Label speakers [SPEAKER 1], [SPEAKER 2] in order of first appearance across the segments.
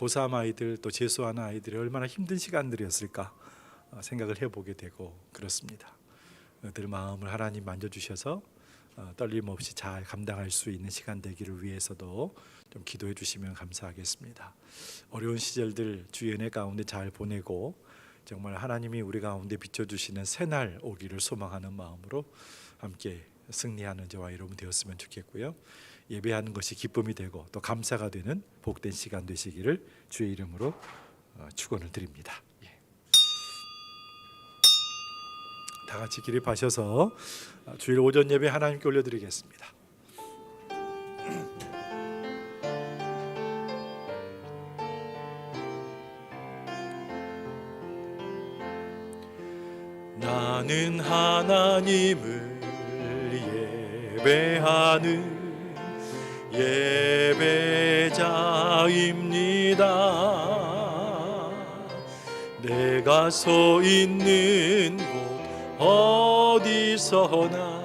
[SPEAKER 1] 고3 아이들 또 재수하는 아이들이 얼마나 힘든 시간들이었을까 생각을 해보게 되고 그렇습니다. 늘 마음을 하나님 만져주셔서 떨림 없이 잘 감당할 수 있는 시간 되기를 위해서도 좀 기도해 주시면 감사하겠습니다. 어려운 시절들 주의 은혜 가운데 잘 보내고 정말 하나님이 우리 가운데 비춰주시는 새날 오기를 소망하는 마음으로 함께 승리하는 저와 여러분 되었으면 좋겠고요. 예배하는 것이 기쁨이 되고 또 감사가 되는 복된 시간 되시기를 주의 이름으로 축원을 드립니다. 다 같이 기립하셔서 주일 오전 예배 하나님께 올려드리겠습니다. 나는 하나님을 예배하는 예배자입니다. 내가 서 있는 곳 어디서나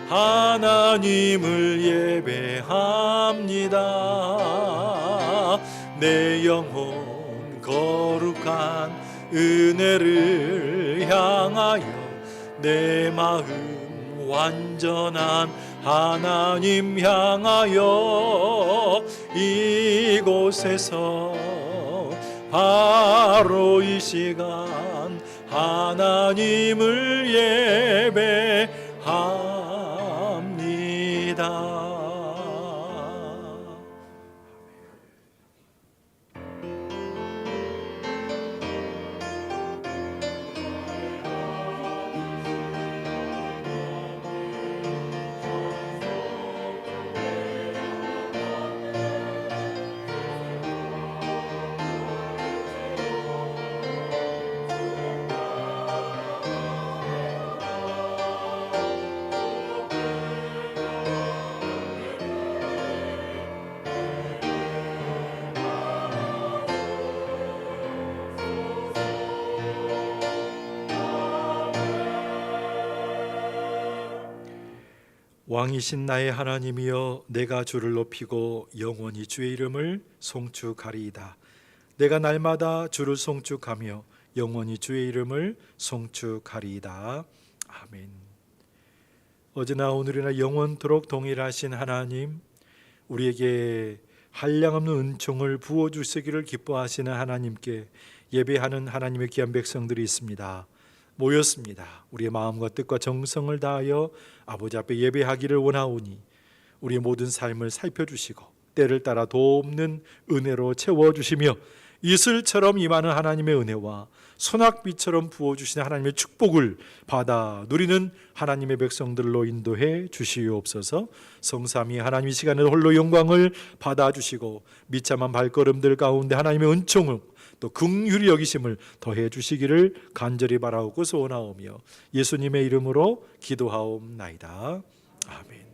[SPEAKER 1] 하나님을 예배합니다. 내 영혼 거룩한 은혜를 향하여 내 마음 완전한 하나님 향하여 이곳에서 바로 이 시간 하나님을 예배합니다. 왕이신 나의 하나님이여 내가 주를 높이고 영원히 주의 이름을 송축하리이다. 내가 날마다 주를 송축하며 영원히 주의 이름을 송축하리이다. 아멘. 어제나 오늘이나 영원토록 동일하신 하나님, 우리에게 한량없는 은총을 부어주시기를 기뻐하시는 하나님께 예배하는 하나님의 귀한 백성들이 있습니다. 모였습니다. 우리의 마음과 뜻과 정성을 다하여 아버지 앞에 예배하기를 원하오니 우리의 모든 삶을 살펴주시고 때를 따라 돕는 은혜로 채워주시며 이슬처럼 임하는 하나님의 은혜와 소낙비처럼 부어주시는 하나님의 축복을 받아 누리는 하나님의 백성들로 인도해 주시옵소서. 성삼위 하나님 이 시간에 홀로 영광을 받아주시고 비참한 발걸음들 가운데 하나님의 은총을 또 긍휼히 여기심을 더해 주시기를 간절히 바라오고 소원하오며 예수님의 이름으로 기도하옵나이다. 아멘.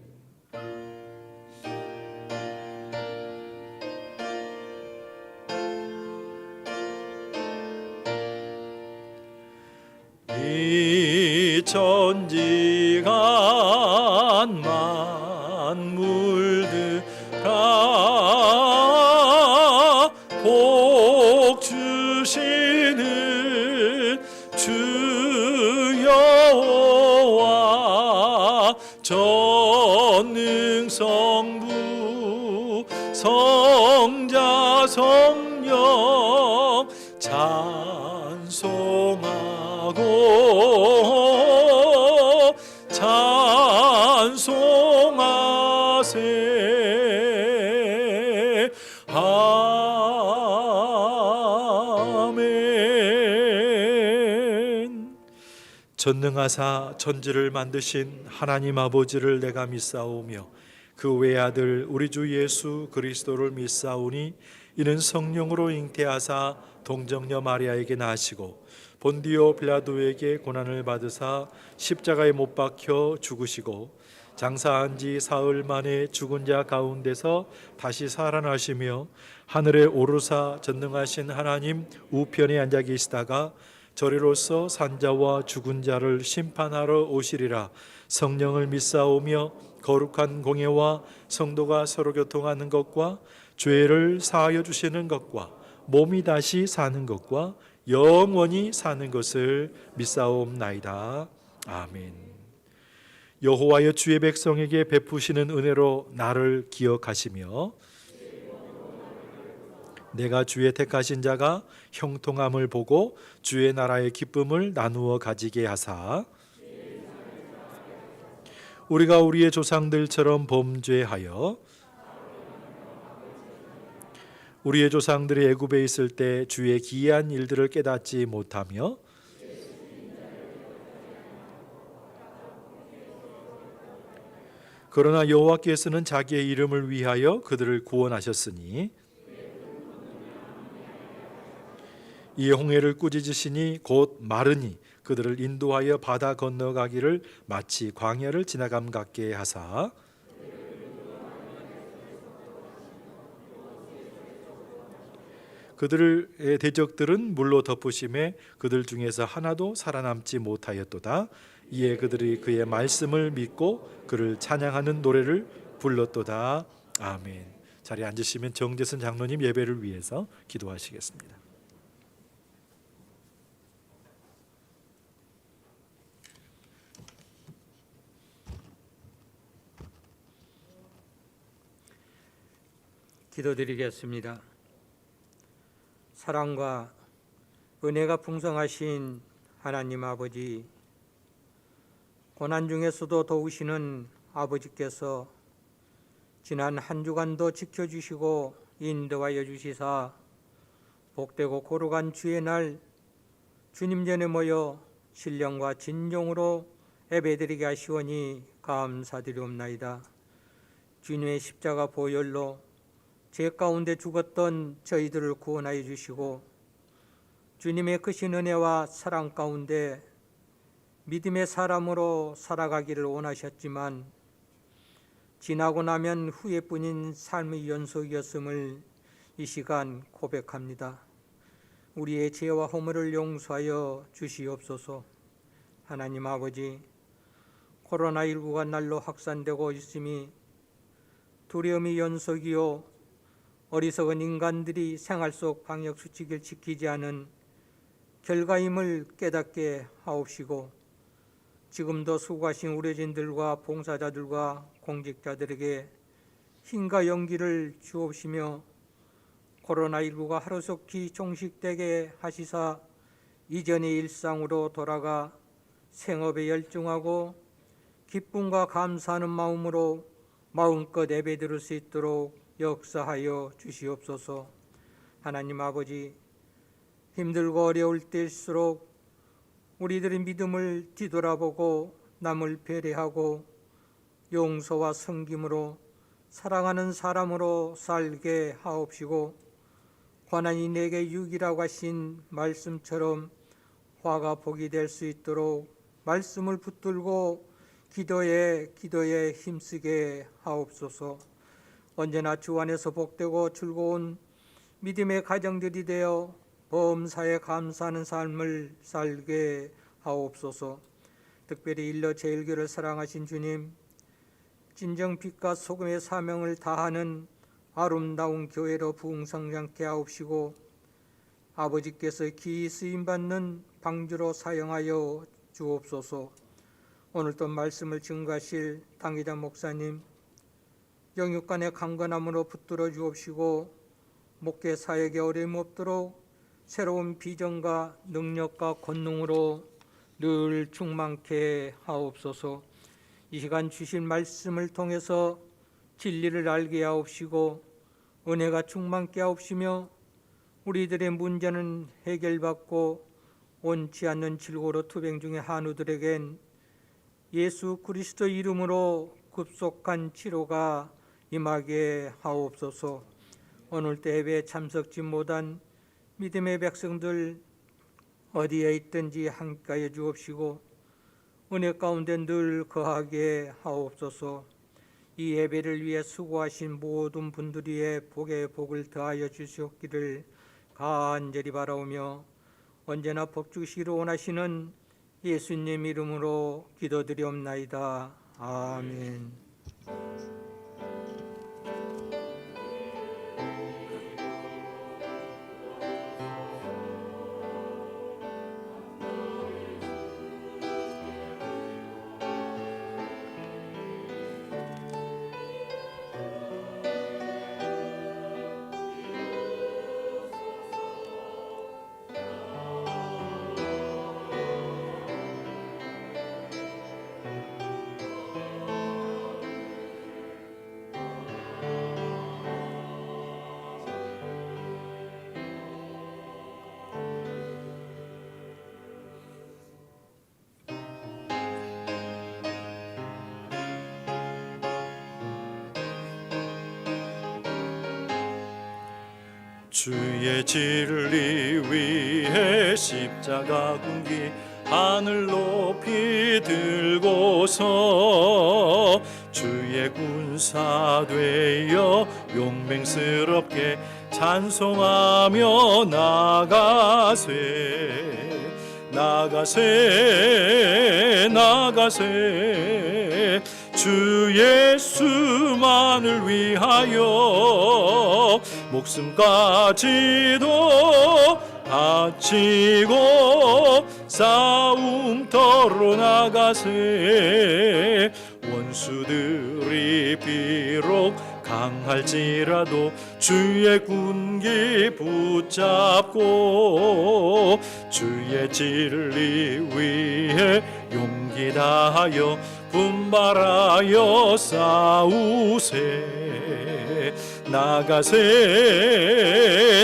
[SPEAKER 1] 이 천지간 만물들아 복 주시는 주 여호와 전능성부 성자 성령 찬송하세. 아멘. 전능하사 천지를 만드신 하나님 아버지를 내가 믿사오며 그 외아들 우리 주 예수 그리스도를 믿사오니 이는 성령으로 잉태하사 동정녀 마리아에게 나시고 본디오 빌라도에게 고난을 받으사 십자가에 못 박혀 죽으시고 장사한 지 사흘 만에 죽은 자 가운데서 다시 살아나시며 하늘에 오르사 전능하신 하나님 우편에 앉아 계시다가 저리로서 산자와 죽은 자를 심판하러 오시리라. 성령을 믿사오며 거룩한 공예와 성도가 서로 교통하는 것과 죄를 사하여 주시는 것과 몸이 다시 사는 것과 영원히 사는 것을 믿사옵나이다. 아멘. 여호와여 주의 백성에게 베푸시는 은혜로 나를 기억하시며 내가 주의 택하신 자가 형통함을 보고 주의 나라의 기쁨을 나누어 가지게 하사 우리가 우리의 조상들처럼 범죄하여 우리의 조상들이 애굽에 있을 때 주의 기이한 일들을 깨닫지 못하며 그러나 여호와께서는 자기의 이름을 위하여 그들을 구원하셨으니 이 홍해를 꾸짖으시니 곧 마르니 그들을 인도하여 바다 건너가기를 마치 광야를 지나감 같게 하사 그들의 대적들은 물로 덮으심에 그들 중에서 하나도 살아남지 못하였도다. 이에 그들이 그의 말씀을 믿고 그를 찬양하는 노래를 불렀도다. 아멘. 자리에 앉으시면 정재선 장로님 예배를 위해서 기도하시겠습니다.
[SPEAKER 2] 기도드리겠습니다. 사랑과 은혜가 풍성하신 하나님 아버지, 고난 중에서도 도우시는 아버지께서 지난 한 주간도 지켜주시고 인도하여 주시사 복되고 거룩한 주의 날 주님 전에 모여 신령과 진정으로 예배드리게 하시오니 감사드리옵나이다. 주님의 십자가 보혈로 죄 가운데 죽었던 저희들을 구원하여 주시고 주님의 크신 은혜와 사랑 가운데 믿음의 사람으로 살아가기를 원하셨지만 지나고 나면 후회뿐인 삶의 연속이었음을 이 시간 고백합니다. 우리의 죄와 허물을 용서하여 주시옵소서. 하나님 아버지, 코로나19가 날로 확산되고 있음이 두려움의 연속이요 어리석은 인간들이 생활 속 방역수칙을 지키지 않은 결과임을 깨닫게 하옵시고 지금도 수고하신 의료진들과 봉사자들과 공직자들에게 힘과 용기를 주옵시며 코로나19가 하루속히 종식되게 하시사 이전의 일상으로 돌아가 생업에 열중하고 기쁨과 감사하는 마음으로 마음껏 예배드릴 수 있도록 역사하여 주시옵소서. 하나님 아버지, 힘들고 어려울 때일수록 우리들의 믿음을 뒤돌아보고 남을 배려하고 용서와 섬김으로 사랑하는 사람으로 살게 하옵시고 고난이 내게 유익이라고 하신 말씀처럼 화가 복이 될 수 있도록 말씀을 붙들고 기도에 힘쓰게 하옵소서. 언제나 주 안에서 복되고 즐거운 믿음의 가정들이 되어 범사에 감사하는 삶을 살게 하옵소서. 특별히 일러 제일교를 사랑하신 주님, 진정 빛과 소금의 사명을 다하는 아름다운 교회로 부흥성장케 하옵시고 아버지께서 기이 쓰임받는 방주로 사용하여 주옵소서. 오늘도 말씀을 증거하실 당기자 목사님, 영육간의 강건함으로 붙들어 주옵시고 목회 사역에 어려움 없도록 새로운 비전과 능력과 권능으로 늘 충만케 하옵소서. 이 시간 주신 말씀을 통해서 진리를 알게 하옵시고 은혜가 충만케 하옵시며 우리들의 문제는 해결받고 원치 않는 질고로 투병 중의 한우들에겐 예수 그리스도 이름으로 급속한 치료가 임하게 하옵소서. 오늘 때 예배에 참석지 못한 믿음의 백성들 어디에 있든지 함께하여 주옵시고 은혜 가운데 늘 거하게 하옵소서. 이 예배를 위해 수고하신 모든 분들의 복에 복을 더하여 주시옵기를 간절히 바라오며 언제나 복 주시기를 원하시는 예수님 이름으로 기도드리옵나이다. 아멘.
[SPEAKER 1] 주의 진리 위해 십자가 군기 하늘 높이 들고서 주의 군사 되어 용맹스럽게 찬송하며 나가세 주 예수만을 위하여 목숨까지도 바치고 싸움터로 나가세 원수들이 비록 강할지라도 주의 군기 붙잡고 주의 진리 위해 용기 다하여 분발하여 싸우세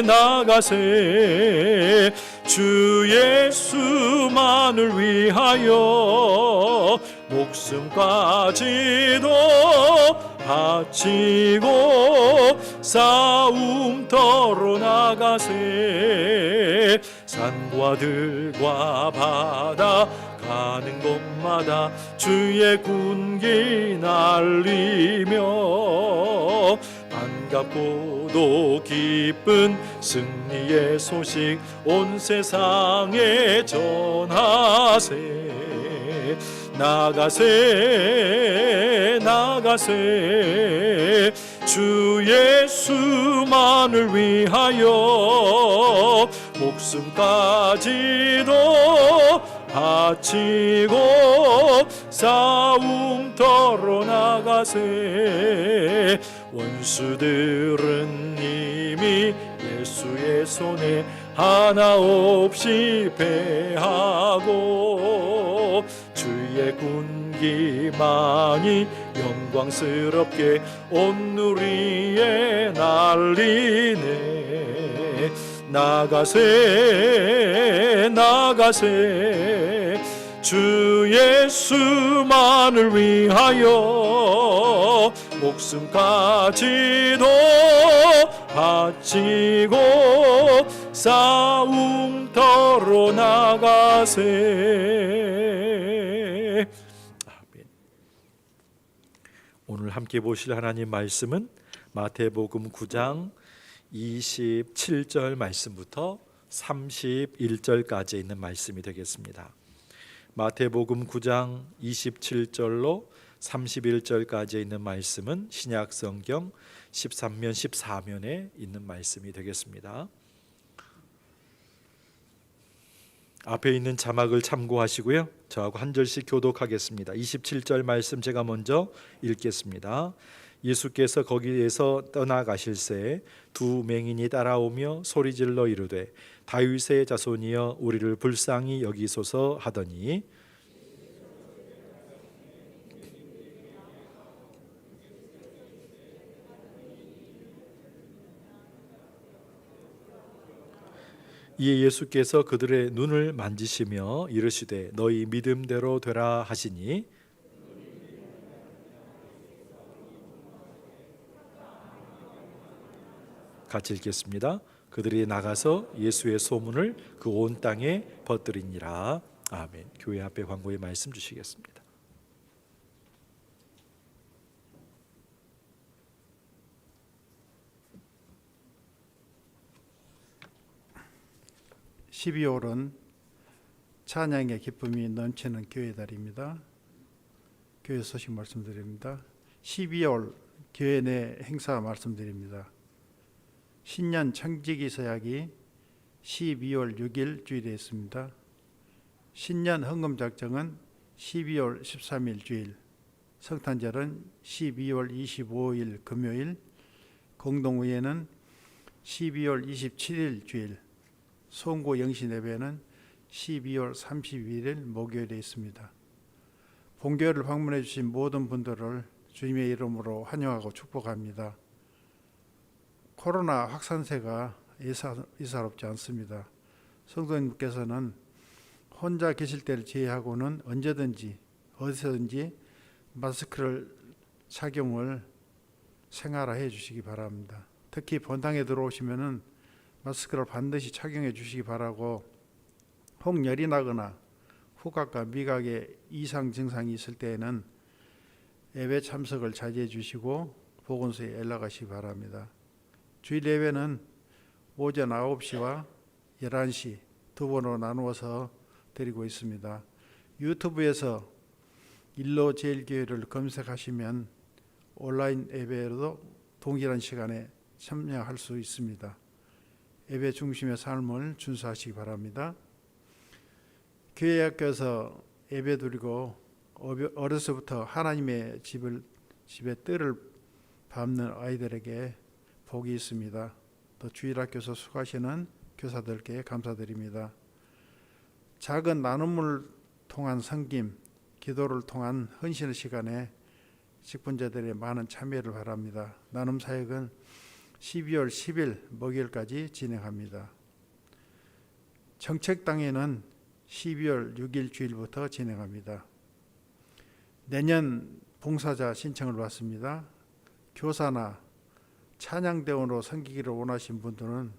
[SPEAKER 1] 나가세 주 예수만을 위하여 목숨까지도 바치고 싸움터로 나가세 산과 들과 바다 가는 곳마다 주의 군기 날리며 반갑고도 기쁜 승리의 소식 온 세상에 전하세 나가세 주 예수만을 위하여 목숨까지도 바치고 싸움터로 나가세 원수들은 이미 예수의 손에 하나 없이 패하고 주의 군기만이 영광스럽게 온 누리에 날리네 나가세 주 예수만을 위하여 목숨까지도 바치고 싸움터로 나가세. 아멘. 오늘 함께 보실 하나님 말씀은 마태복음 9장 27절 말씀부터 31절까지 있는 말씀이 되겠습니다. 마태복음 9장 27절로 31절까지 있는 말씀은 신약성경 13면 14면에 있는 말씀이 되겠습니다. 앞에 있는 자막을 참고하시고요. 저하고 한 절씩 교독하겠습니다. 27절 말씀 제가 먼저 읽겠습니다. 예수께서 거기에서 떠나가실새 두 맹인이 따라오며 소리질러 이르되 다윗의 자손이여 우리를 불쌍히 여기소서 하더니 이에 예수께서 그들의 눈을 만지시며 이르시되 너희 믿음대로 되라 하시니 같이 읽겠습니다. 그들이 나가서 예수의 소문을 그 온 땅에 퍼뜨리니라. 아멘. 교회 앞에 광고의 말씀 주시겠습니다.
[SPEAKER 3] (12월은) 찬양의 기쁨이 넘치는 교회 달입니다. 교회 소식 말씀드립니다. 12월 교회 내 행사 말씀드립니다. 신년 청지기 서약이 12월 6일 주일에 있습니다. 신년 헌금작정은 12월 13일 주일, 성탄절은 12월 25일 금요일, 공동의회는 12월 27일 주일, 송고 영신예배는 12월 31일 목요일에 있습니다. 본교회를 방문해 주신 모든 분들을 주님의 이름으로 환영하고 축복합니다. 코로나 확산세가 예사롭지 않습니다. 성도님께서는 혼자 계실 때를 제외하고는 언제든지 어디서든지 마스크를 착용을 생활화해 주시기 바랍니다. 특히 본당에 들어오시면은 마스크를 반드시 착용해 주시기 바라고, 혹 열이 나거나 후각과 미각에 이상 증상이 있을 때에는 예배 참석을 자제해 주시고 보건소에 연락하시기 바랍니다. 주일 예배는 오전 9시와 11시 두 번으로 나누어서 드리고 있습니다. 유튜브에서 일로 제일교회를 검색하시면 온라인 예배로도 동일한 시간에 참여할 수 있습니다. 예배 중심의 삶을 준수하시기 바랍니다. 교회 학교에서 예배 드리고 어려서부터 하나님의 집에 뜰을 밟는 아이들에게 복이 있습니다. 또 주일학교에서 수고하시는 교사들께 감사드립니다. 작은 나눔을 통한 섬김, 기도를 통한 헌신의 시간에 직분자들의 많은 참여를 바랍니다. 나눔 사역은 12월 10일 목요일까지 진행합니다. 정책당회는 12월 6일 주일부터 진행합니다. 내년 봉사자 신청을 받습니다. 교사나 찬양대원으로 섬기기를 원하신 분들은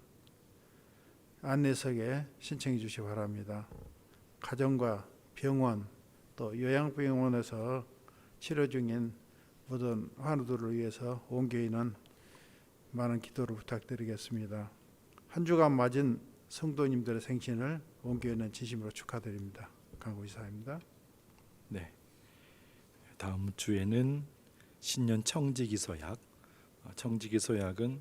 [SPEAKER 3] 안내석에 신청해 주시기 바랍니다. 가정과 병원 또 요양병원에서 치료 중인 모든 환우들을 위해서 온 교회는 많은 기도를 부탁드리겠습니다. 한 주간 맞은 성도님들의 생신을 온 교회는 진심으로 축하드립니다. 강구이사입니다.
[SPEAKER 1] 네. 다음 주에는 신년 청지기서약. 청지기서약은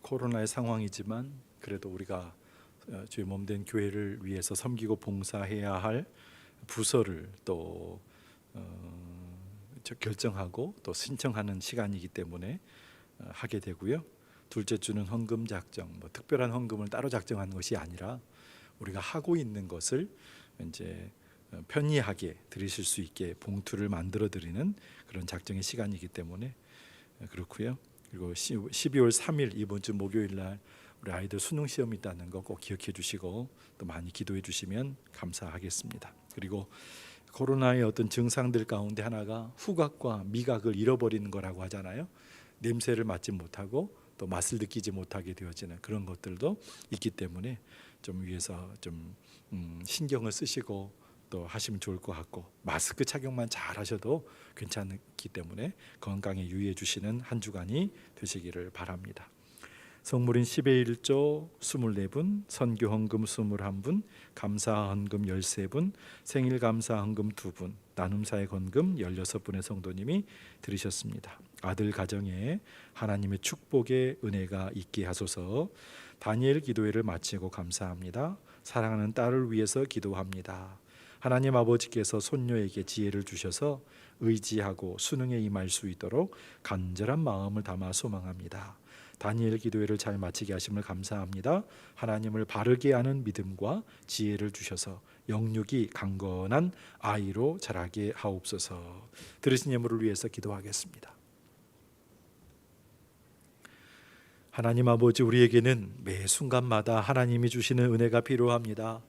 [SPEAKER 1] 코로나의 상황이지만 그래도 우리가 주의 몸된 교회를 위해서 섬기고 봉사해야 할 부서를 또 결정하고 또 신청하는 시간이기 때문에 하게 되고요. 둘째 주는 헌금 작정, 특별한 헌금을 따로 작정하는 것이 아니라 우리가 하고 있는 것을 이제 편리하게 드리실 수 있게 봉투를 만들어 드리는 그런 작정의 시간이기 때문에 그렇고요. 그리고 12월 3일 이번 주 목요일 날 우리 아이들 수능 시험이 있다는 거 꼭 기억해 주시고 또 많이 기도해 주시면 감사하겠습니다. 그리고 코로나의 어떤 증상들 가운데 하나가 후각과 미각을 잃어버리는 거라고 하잖아요. 냄새를 맡지 못하고 또 맛을 느끼지 못하게 되어지는 그런 것들도 있기 때문에 좀 위해서 좀 신경을 쓰시고 또 하시면 좋을 것 같고, 마스크 착용만 잘 하셔도 괜찮기 때문에 건강에 유의해 주시는 한 주간이 되시기를 바랍니다. 성물인 10의 1조 24분, 선교 헌금 21분, 감사 헌금 13분, 생일 감사 헌금 2분, 나눔 사역 헌금 16분의 성도님이 들으셨습니다. 아들 가정에 하나님의 축복의 은혜가 있게 하소서. 다니엘 기도회를 마치고 감사합니다. 사랑하는 딸을 위해서 기도합니다. 하나님 아버지께서 손녀에게 지혜를 주셔서 의지하고 수능에 임할 수 있도록 간절한 마음을 담아 소망합니다. 다니엘 기도회를 잘 마치게 하심을 감사합니다. 하나님을 바르게 아는 믿음과 지혜를 주셔서 영육이 강건한 아이로 자라게 하옵소서. 들으신 예물을 위해서 기도하겠습니다. 하나님 아버지, 우리에게는 매 순간마다 하나님이 주시는 은혜가 필요합니다.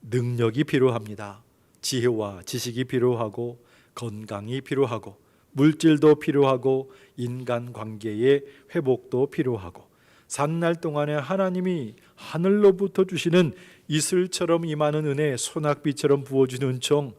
[SPEAKER 1] 능력이 필요합니다. 지혜와 지식이 필요하고 건강이 필요하고 물질도 필요하고 인간관계의 회복도 필요하고 산날 동안에 하나님이 하늘로부터 주시는 이슬처럼 임하는 은혜, 소낙비처럼 부어주는 은총,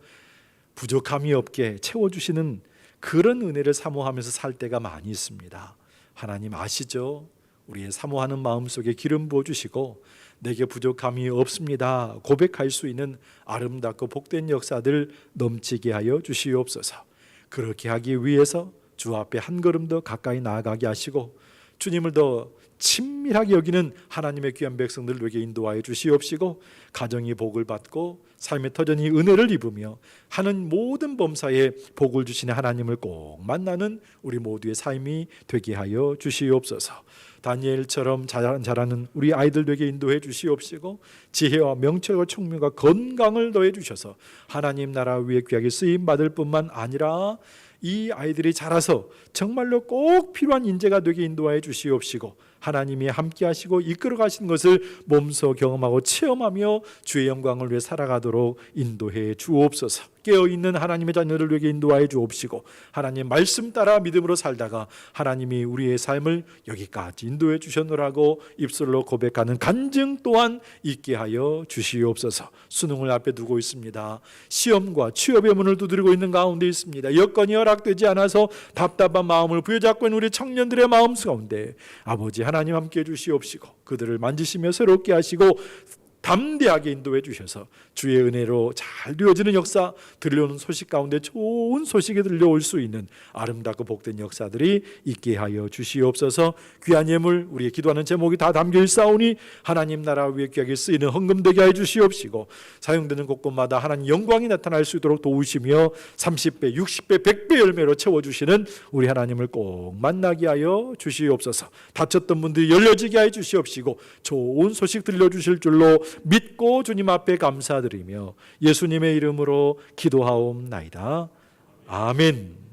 [SPEAKER 1] 부족함이 없게 채워주시는 그런 은혜를 사모하면서 살 때가 많이 있습니다. 하나님 아시죠? 우리의 사모하는 마음속에 기름 부어주시고 내게 부족함이 없습니다 고백할 수 있는 아름답고 복된 역사들 넘치게 하여 주시옵소서. 그렇게 하기 위해서 주 앞에 한 걸음 더 가까이 나아가게 하시고 주님을 더 친밀하게 여기는 하나님의 귀한 백성들에게 인도하여 주시옵시고, 가정이 복을 받고 삶의 터전이 은혜를 입으며 하는 모든 범사에 복을 주시는 하나님을 꼭 만나는 우리 모두의 삶이 되게 하여 주시옵소서. 다니엘처럼 자라는 우리 아이들에게 인도해 주시옵시고 지혜와 명철과 총명과 건강을 더해 주셔서 하나님 나라 위에 귀하게 쓰임 받을 뿐만 아니라 이 아이들이 자라서 정말로 꼭 필요한 인재가 되게 인도하여 주시옵시고 하나님이 함께 하시고 이끌어 가시는 것을 몸소 경험하고 체험하며 주의 영광을 위해 살아가도록 인도해 주옵소서. 깨어있는 하나님의 자녀들 에게 인도하여 주옵시고 하나님 말씀 따라 믿음으로 살다가 하나님이 우리의 삶을 여기까지 인도해 주셨노라고 입술로 고백하는 간증 또한 있게 하여 주시옵소서. 수능을 앞에 두고 있습니다. 시험과 취업의 문을 두드리고 있는 가운데 있습니다. 여건이 허락되지 않아서 답답한 마음을 부여잡고 있는 우리 청년들의 마음 가운데 아버지 하나님 함께 해주시옵시고 그들을 만지시며 새롭게 하시고 담대하게 인도해 주셔서 주의 은혜로 잘 되어지는 역사, 들려오는 소식 가운데 좋은 소식이 들려올 수 있는 아름답고 복된 역사들이 있게 하여 주시옵소서. 귀한 예물 우리의 기도하는 제목이 다 담겨 있사오니 하나님 나라 위에 귀하게 쓰이는 헌금되게 하여 주시옵시고 사용되는 곳곳마다 하나님 영광이 나타날 수 있도록 도우시며 30배, 60배, 100배 열매로 채워주시는 우리 하나님을 꼭 만나게 하여 주시옵소서. 다쳤던 분들이 열려지게 하여 주시옵시고 좋은 소식 들려주실 줄로 믿고 주님 앞에 감사드리며 예수님의 이름으로 기도하옵나이다. 아멘.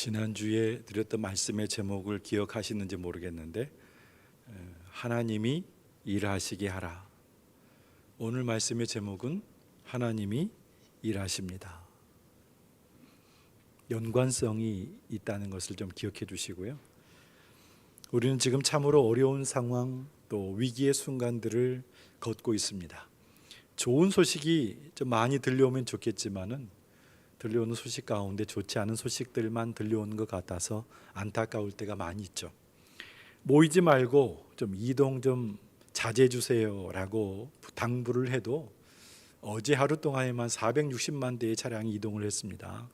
[SPEAKER 1] 지난주에 드렸던 말씀의 제목을 기억하시는지 모르겠는데 하나님이 일하시게 하라. 오늘 말씀의 제목은 하나님이 일하십니다. 연관성이 있다는 것을 좀 기억해 주시고요. 우리는 지금 참으로 어려운 상황 또 위기의 순간들을 걷고 있습니다. 좋은 소식이 좀 많이 들려오면 좋겠지만은 들려오는 소식 가운데 좋지 않은 소식들만 들려오는 것 같아서 안타까울 때가 많이 있죠. 모이지 말고 좀 이동 좀 자제해 주세요라고 당부를 해도 어제 하루 동안에만 460만 대의 차량이 이동을 했습니다.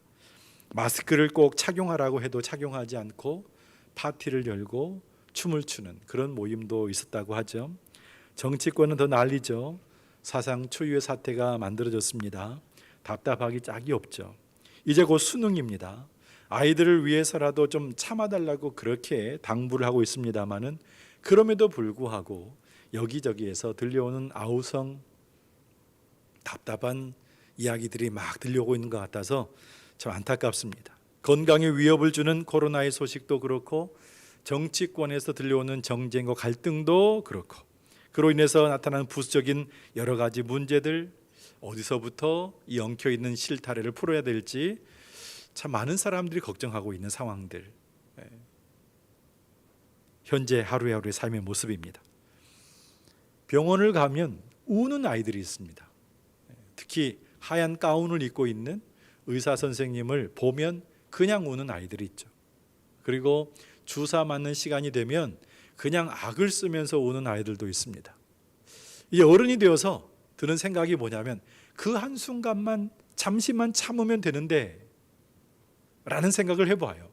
[SPEAKER 1] 마스크를 꼭 착용하라고 해도 착용하지 않고 파티를 열고 춤을 추는 그런 모임도 있었다고 하죠. 정치권은 더 난리죠. 사상 초유의 사태가 만들어졌습니다. 답답하기 짝이 없죠. 이제 곧 수능입니다. 아이들을 위해서라도 좀 참아달라고 그렇게 당부를 하고 있습니다마는 그럼에도 불구하고 여기저기에서 들려오는 아우성 답답한 이야기들이 막 들려오고 있는 것 같아서 참 안타깝습니다. 건강에 위협을 주는 코로나의 소식도 그렇고 정치권에서 들려오는 정쟁과 갈등도 그렇고 그로 인해서 나타나는 부수적인 여러 가지 문제들 어디서부터 이 엉켜있는 실타래를 풀어야 될지 참 많은 사람들이 걱정하고 있는 상황들 현재 하루하루의 삶의 모습입니다. 병원을 가면 우는 아이들이 있습니다. 특히 하얀 가운을 입고 있는 의사 선생님을 보면 그냥 우는 아이들이 있죠. 그리고 주사 맞는 시간이 되면 그냥 악을 쓰면서 우는 아이들도 있습니다. 이 어른이 되어서 드는 생각이 뭐냐면 그 한순간만 잠시만 참으면 되는데 라는 생각을 해봐요.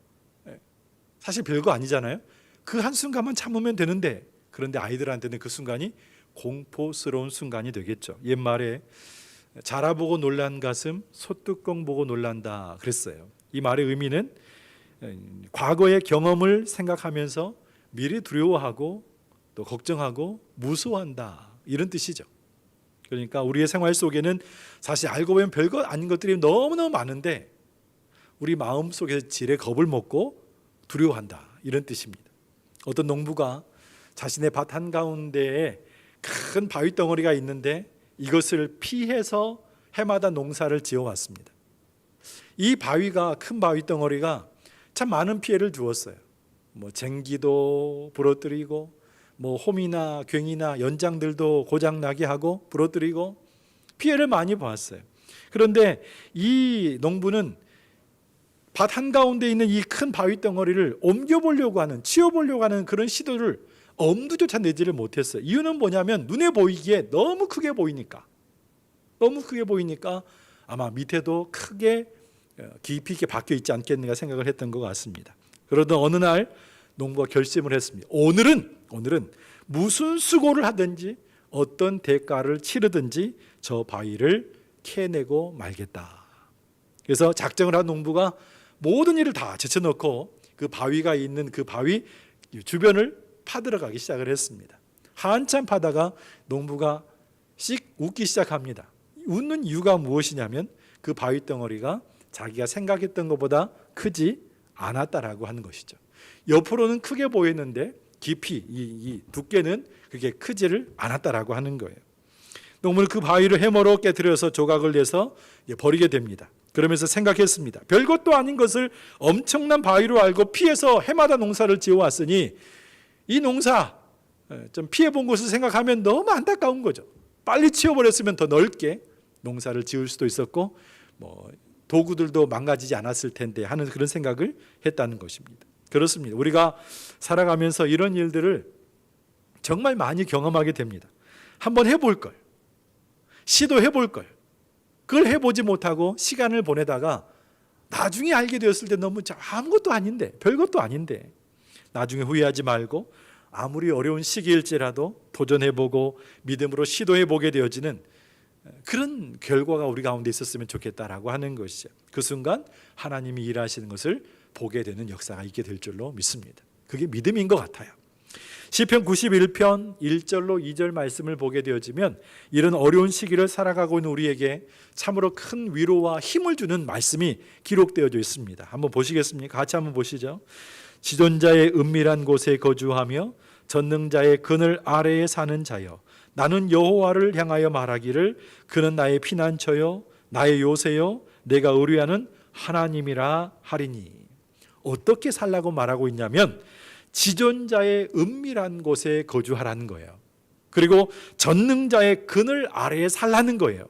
[SPEAKER 1] 사실 별거 아니잖아요. 그 한순간만 참으면 되는데 그런데 아이들한테는 그 순간이 공포스러운 순간이 되겠죠. 옛말에 자라보고 놀란 가슴 소뚜껑 보고 놀란다 그랬어요. 이 말의 의미는 과거의 경험을 생각하면서 미리 두려워하고 또 걱정하고 무서워한다 이런 뜻이죠. 그러니까 우리의 생활 속에는 사실 알고 보면 별거 아닌 것들이 너무너무 많은데 우리 마음속에서 지레 겁을 먹고 두려워한다 이런 뜻입니다. 어떤 농부가 자신의 밭 한가운데에 큰 바위 덩어리가 있는데 이것을 피해서 해마다 농사를 지어왔습니다. 이 바위가 큰 바위 덩어리가 참 많은 피해를 주었어요. 쟁기도 부러뜨리고 홈이나 괭이나 연장들도 고장나게 하고 부러뜨리고 피해를 많이 보았어요. 그런데 이 농부는 밭 한가운데 있는 이 큰 바위 덩어리를 옮겨보려고 하는 치워보려고 하는 그런 시도를 엄두조차 내지를 못했어요. 이유는 뭐냐면 눈에 보이기에 너무 크게 보이니까 아마 밑에도 크게 깊이 있게 박혀 있지 않겠는가 생각을 했던 것 같습니다. 그러던 어느 날 농부가 결심을 했습니다. 오늘은 무슨 수고를 하든지 어떤 대가를 치르든지 저 바위를 캐내고 말겠다. 그래서 작정을 한 농부가 모든 일을 다 제쳐놓고 그 바위가 있는 그 바위 주변을 파들어가기 시작을 했습니다. 한참 파다가 농부가 씩 웃기 시작합니다. 웃는 이유가 무엇이냐면 그 바위 덩어리가 자기가 생각했던 것보다 크지 않았다라고 하는 것이죠. 옆으로는 크게 보였는데 깊이 이 두께는 그게 크지를 않았다라고 하는 거예요. 농부는 그 바위를 해머로 깨트려서 조각을 내서 버리게 됩니다. 그러면서 생각했습니다. 별것도 아닌 것을 엄청난 바위로 알고 피해서 해마다 농사를 지어왔으니 이 농사 좀 피해본 것을 생각하면 너무 안타까운 거죠. 빨리 치워버렸으면 더 넓게 농사를 지을 수도 있었고 도구들도 망가지지 않았을 텐데 하는 그런 생각을 했다는 것입니다. 그렇습니다. 우리가 살아가면서 이런 일들을 정말 많이 경험하게 됩니다. 한번 해볼 걸, 시도해 볼 걸, 그걸 해보지 못하고 시간을 보내다가 나중에 알게 되었을 때 너무 아무것도 아닌데 별것도 아닌데 나중에 후회하지 말고 아무리 어려운 시기일지라도 도전해보고 믿음으로 시도해보게 되어지는 그런 결과가 우리 가운데 있었으면 좋겠다라고 하는 것이죠. 그 순간 하나님이 일하시는 것을 보게 되는 역사가 있게 될 줄로 믿습니다. 그게 믿음인 것 같아요. 시편 91편 1절로 2절 말씀을 보게 되어지면 이런 어려운 시기를 살아가고 있는 우리에게 참으로 큰 위로와 힘을 주는 말씀이 기록되어져 있습니다. 한번 보시겠습니까? 같이 한번 보시죠. 지존자의 은밀한 곳에 거주하며 전능자의 그늘 아래에 사는 자여, 나는 여호와를 향하여 말하기를 그는 나의 피난처요 나의 요새요 내가 의뢰하는 하나님이라 하리니. 어떻게 살라고 말하고 있냐면 지존자의 은밀한 곳에 거주하라는 거예요. 그리고 전능자의 그늘 아래에 살라는 거예요.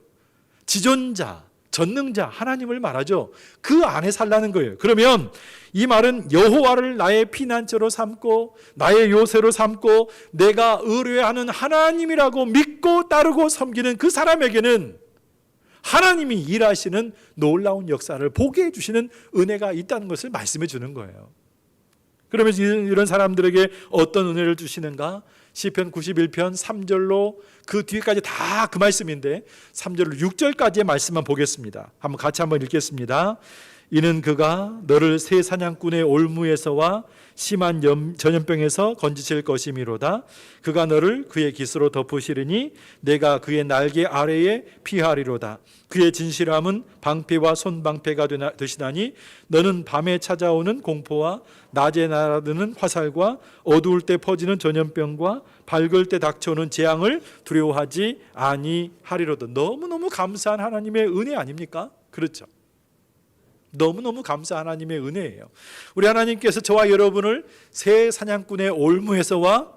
[SPEAKER 1] 지존자, 전능자 하나님을 말하죠. 그 안에 살라는 거예요. 그러면 이 말은 여호와를 나의 피난처로 삼고 나의 요새로 삼고 내가 의뢰하는 하나님이라고 믿고 따르고 섬기는 그 사람에게는 하나님이 일하시는 놀라운 역사를 보게 해주시는 은혜가 있다는 것을 말씀해 주는 거예요. 그러면서 이런 사람들에게 어떤 은혜를 주시는가? 시편 91편 3절로 그 뒤에까지 다 그 말씀인데 3절로 6절까지의 말씀만 보겠습니다. 같이 한번 읽겠습니다. 이는 그가 너를 새 사냥꾼의 올무에서와 심한 전염병에서 건지실 것이미로다. 그가 너를 그의 깃으로 덮으시리니 내가 그의 날개 아래에 피하리로다. 그의 진실함은 방패와 손방패가 되시나니 너는 밤에 찾아오는 공포와 낮에 날아드는 화살과 어두울 때 퍼지는 전염병과 밝을 때 닥쳐오는 재앙을 두려워하지 아니하리로다. 너무너무 감사한 하나님의 은혜 아닙니까? 그렇죠. 너무너무 감사한 하나님의 은혜예요. 우리 하나님께서 저와 여러분을 새 사냥꾼의 올무에서와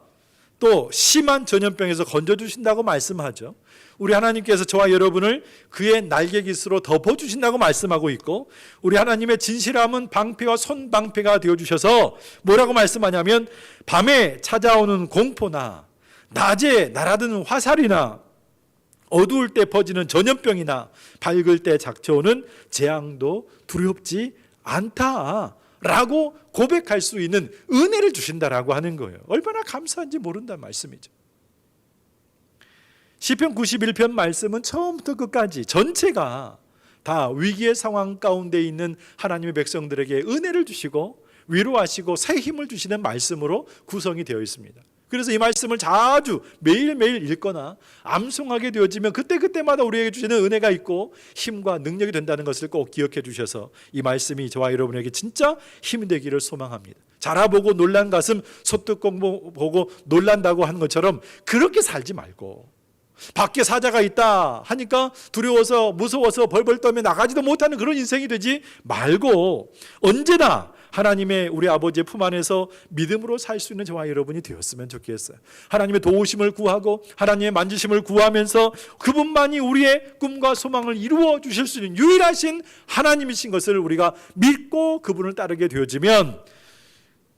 [SPEAKER 1] 또 심한 전염병에서 건져주신다고 말씀하죠. 우리 하나님께서 저와 여러분을 그의 날개깃으로 덮어주신다고 말씀하고 있고, 우리 하나님의 진실함은 방패와 손방패가 되어주셔서 뭐라고 말씀하냐면 밤에 찾아오는 공포나 낮에 날아드는 화살이나 어두울 때 퍼지는 전염병이나 밝을 때 닥쳐오는 재앙도 두렵지 않다라고 고백할 수 있는 은혜를 주신다라고 하는 거예요. 얼마나 감사한지 모른다는 말씀이죠. 시편 91편 말씀은 처음부터 끝까지 전체가 다 위기의 상황 가운데 있는 하나님의 백성들에게 은혜를 주시고 위로하시고 새 힘을 주시는 말씀으로 구성이 되어 있습니다. 그래서 이 말씀을 자주 매일매일 읽거나 암송하게 되어지면 그때그때마다 우리에게 주시는 은혜가 있고 힘과 능력이 된다는 것을 꼭 기억해 주셔서 이 말씀이 저와 여러분에게 진짜 힘이 되기를 소망합니다. 자라보고 놀란 가슴 소뚜껑 보고 놀란다고 하는 것처럼 그렇게 살지 말고, 밖에 사자가 있다 하니까 두려워서 무서워서 벌벌 떨며 나가지도 못하는 그런 인생이 되지 말고 언제나 하나님의 우리 아버지의 품 안에서 믿음으로 살 수 있는 저와 여러분이 되었으면 좋겠어요. 하나님의 도우심을 구하고 하나님의 만지심을 구하면서 그분만이 우리의 꿈과 소망을 이루어 주실 수 있는 유일하신 하나님이신 것을 우리가 믿고 그분을 따르게 되어지면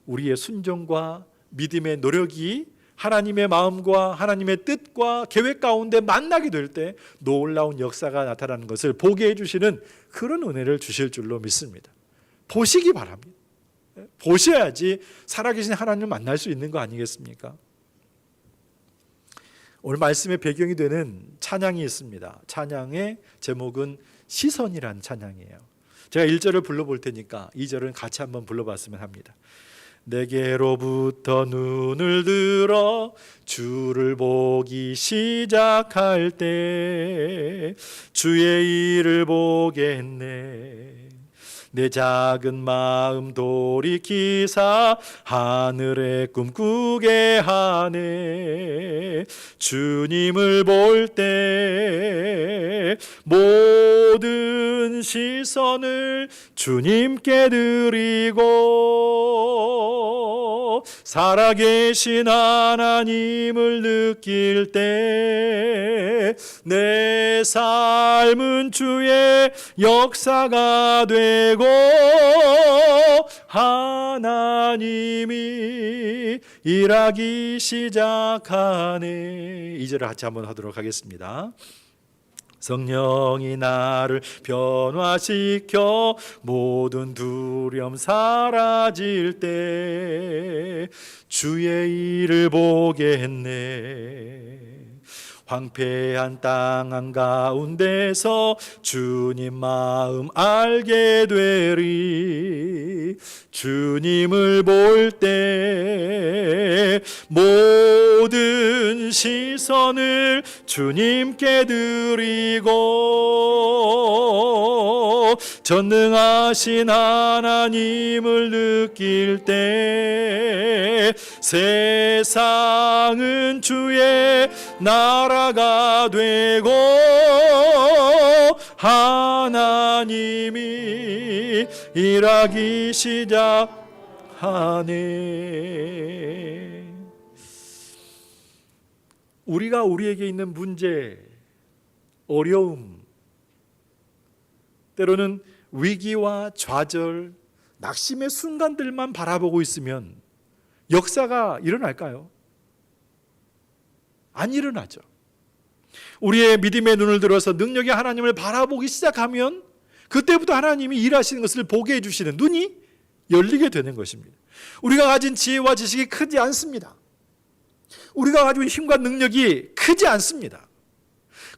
[SPEAKER 1] 우리의 순종과 믿음의 노력이 하나님의 마음과 하나님의 뜻과 계획 가운데 만나게 될 때 놀라운 역사가 나타나는 것을 보게 해주시는 그런 은혜를 주실 줄로 믿습니다. 보시기 바랍니다. 보셔야지 살아계신 하나님을 만날 수 있는 거 아니겠습니까? 오늘 말씀의 배경이 되는 찬양이 있습니다. 찬양의 제목은 시선이란 찬양이에요. 제가 1절을 불러볼 테니까 2절은 같이 한번 불러봤으면 합니다. 내게로부터 눈을 들어 주를 보기 시작할 때 주의 일을 보겠네. 내 작은 마음 돌이키사 하늘에 꿈꾸게 하네. 주님을 볼 때 모든 시선을 주님께 드리고 살아계신 하나님을 느낄 때 내 삶은 주의 역사가 되고 하나님이 일하기 시작하네. 2절을 같이 한번 하도록 하겠습니다. 성령이 나를 변화시켜 모든 두려움 사라질 때 주의 일을 보겠네. 황폐한 땅 한가운데서 주님 마음 알게 되리. 주님을 볼 때 모든 시선을 주님께 드리고 전능하신 하나님을 느낄 때 세상은 주의 나라가 되고 하나님이 일하기 시작하네. 우리가 우리에게 있는 문제, 어려움, 때로는 위기와 좌절, 낙심의 순간들만 바라보고 있으면 역사가 일어날까요? 안 일어나죠. 우리의 믿음의 눈을 들어서 능력의 하나님을 바라보기 시작하면 그때부터 하나님이 일하시는 것을 보게 해주시는 눈이 열리게 되는 것입니다. 우리가 가진 지혜와 지식이 크지 않습니다. 우리가 가지고 있는 힘과 능력이 크지 않습니다.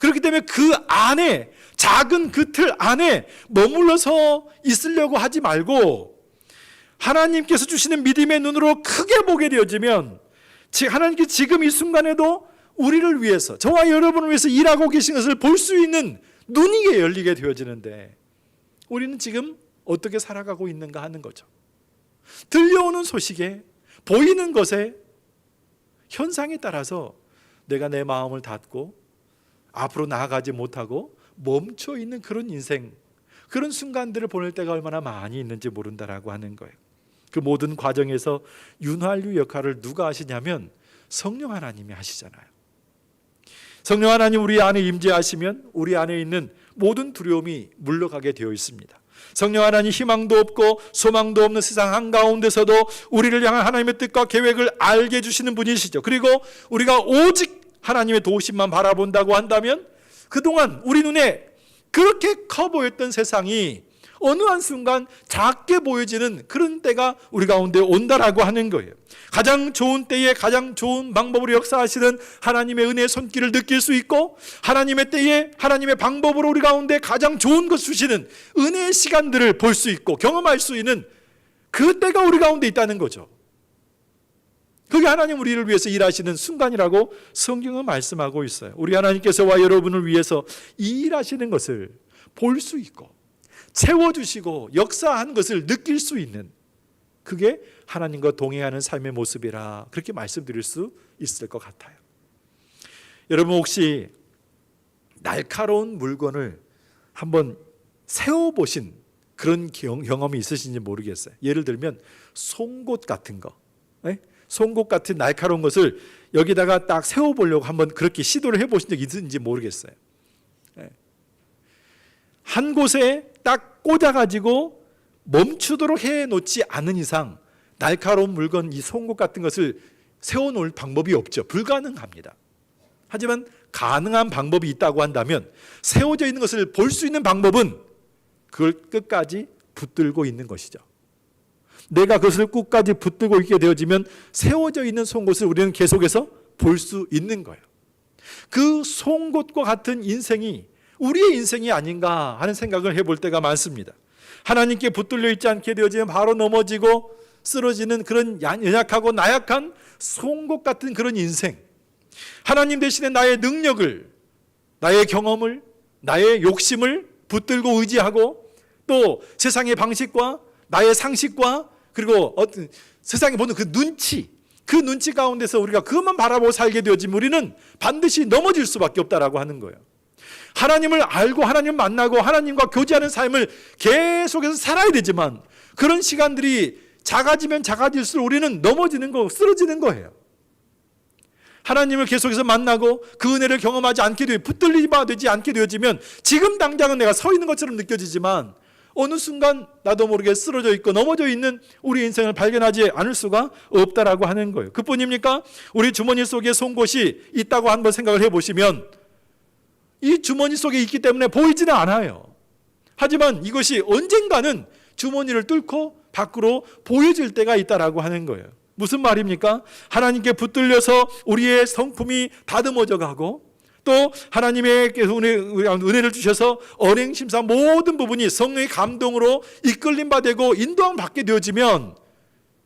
[SPEAKER 1] 그렇기 때문에 그 안에, 작은 그 틀 안에 머물러서 있으려고 하지 말고 하나님께서 주시는 믿음의 눈으로 크게 보게 되어지면 하나님께 지금 이 순간에도 우리를 위해서, 저와 여러분을 위해서 일하고 계신 것을 볼 수 있는 눈이 열리게 되어지는데 우리는 지금 어떻게 살아가고 있는가 하는 거죠. 들려오는 소식에, 보이는 것에, 현상에 따라서 내가 내 마음을 닫고 앞으로 나아가지 못하고 멈춰 있는 그런 인생, 그런 순간들을 보낼 때가 얼마나 많이 있는지 모른다라고 하는 거예요. 그 모든 과정에서 윤활유 역할을 누가 하시냐면 성령 하나님이 하시잖아요. 성령 하나님 우리 안에 임재하시면 우리 안에 있는 모든 두려움이 물러가게 되어 있습니다. 성령 하나님 희망도 없고 소망도 없는 세상 한가운데서도 우리를 향한 하나님의 뜻과 계획을 알게 해주시는 분이시죠. 그리고 우리가 오직 하나님의 도우심만 바라본다고 한다면 그동안 우리 눈에 그렇게 커 보였던 세상이 어느 한순간 작게 보여지는 그런 때가 우리 가운데 온다라고 하는 거예요. 가장 좋은 때에 가장 좋은 방법으로 역사하시는 하나님의 은혜의 손길을 느낄 수 있고 하나님의 때에 하나님의 방법으로 우리 가운데 가장 좋은 것 주시는 은혜의 시간들을 볼 수 있고 경험할 수 있는 그 때가 우리 가운데 있다는 거죠. 그게 하나님 우리를 위해서 일하시는 순간이라고 성경은 말씀하고 있어요. 우리 하나님께서와 여러분을 위해서 이 일하시는 것을 볼 수 있고 채워주시고 역사한 것을 느낄 수 있는, 그게 하나님과 동행하는 삶의 모습이라 그렇게 말씀드릴 수 있을 것 같아요. 여러분 혹시 날카로운 물건을 한번 세워보신 그런 경험이 있으신지 모르겠어요. 예를 들면 송곳 같은 거, 송곳 같은 날카로운 것을 여기다가 딱 세워보려고 한번 그렇게 시도를 해보신 적 있는지 모르겠어요. 한 곳에 딱 꽂아가지고 멈추도록 해놓지 않은 이상 날카로운 물건, 이 송곳 같은 것을 세워놓을 방법이 없죠. 불가능합니다. 하지만 가능한 방법이 있다고 한다면 세워져 있는 것을 볼 수 있는 방법은 그걸 끝까지 붙들고 있는 것이죠. 내가 그것을 끝까지 붙들고 있게 되어지면 세워져 있는 송곳을 우리는 계속해서 볼 수 있는 거예요. 그 송곳과 같은 인생이 우리의 인생이 아닌가 하는 생각을 해볼 때가 많습니다. 하나님께 붙들려 있지 않게 되어지면 바로 넘어지고 쓰러지는 그런 연약하고 나약한 송곳 같은 그런 인생, 하나님 대신에 나의 능력을, 나의 경험을, 나의 욕심을 붙들고 의지하고 또 세상의 방식과 나의 상식과 그리고 어떤 세상에 보는 그 눈치, 그 눈치 가운데서 우리가 그것만 바라보고 살게 되어지면 우리는 반드시 넘어질 수밖에 없다라고 하는 거예요. 하나님을 알고 하나님을 만나고 하나님과 교제하는 삶을 계속해서 살아야 되지만 그런 시간들이 작아지면 작아질수록 우리는 넘어지는 거, 쓰러지는 거예요. 하나님을 계속해서 만나고 그 은혜를 경험하지 않게 되어 붙들리지 않게 되어지면 지금 당장은 내가 서 있는 것처럼 느껴지지만 어느 순간 나도 모르게 쓰러져 있고 넘어져 있는 우리 인생을 발견하지 않을 수가 없다라고 하는 거예요. 그뿐입니까? 우리 주머니 속에 송곳이 있다고 한번 생각을 해보시면 이 주머니 속에 있기 때문에 보이지는 않아요. 하지만 이것이 언젠가는 주머니를 뚫고 밖으로 보여질 때가 있다라고 하는 거예요. 무슨 말입니까? 하나님께 붙들려서 우리의 성품이 다듬어져 가고 또 하나님께서 은혜를 주셔서 언행 심사 모든 부분이 성령의 감동으로 이끌림 받고 인도함 받게 되어지면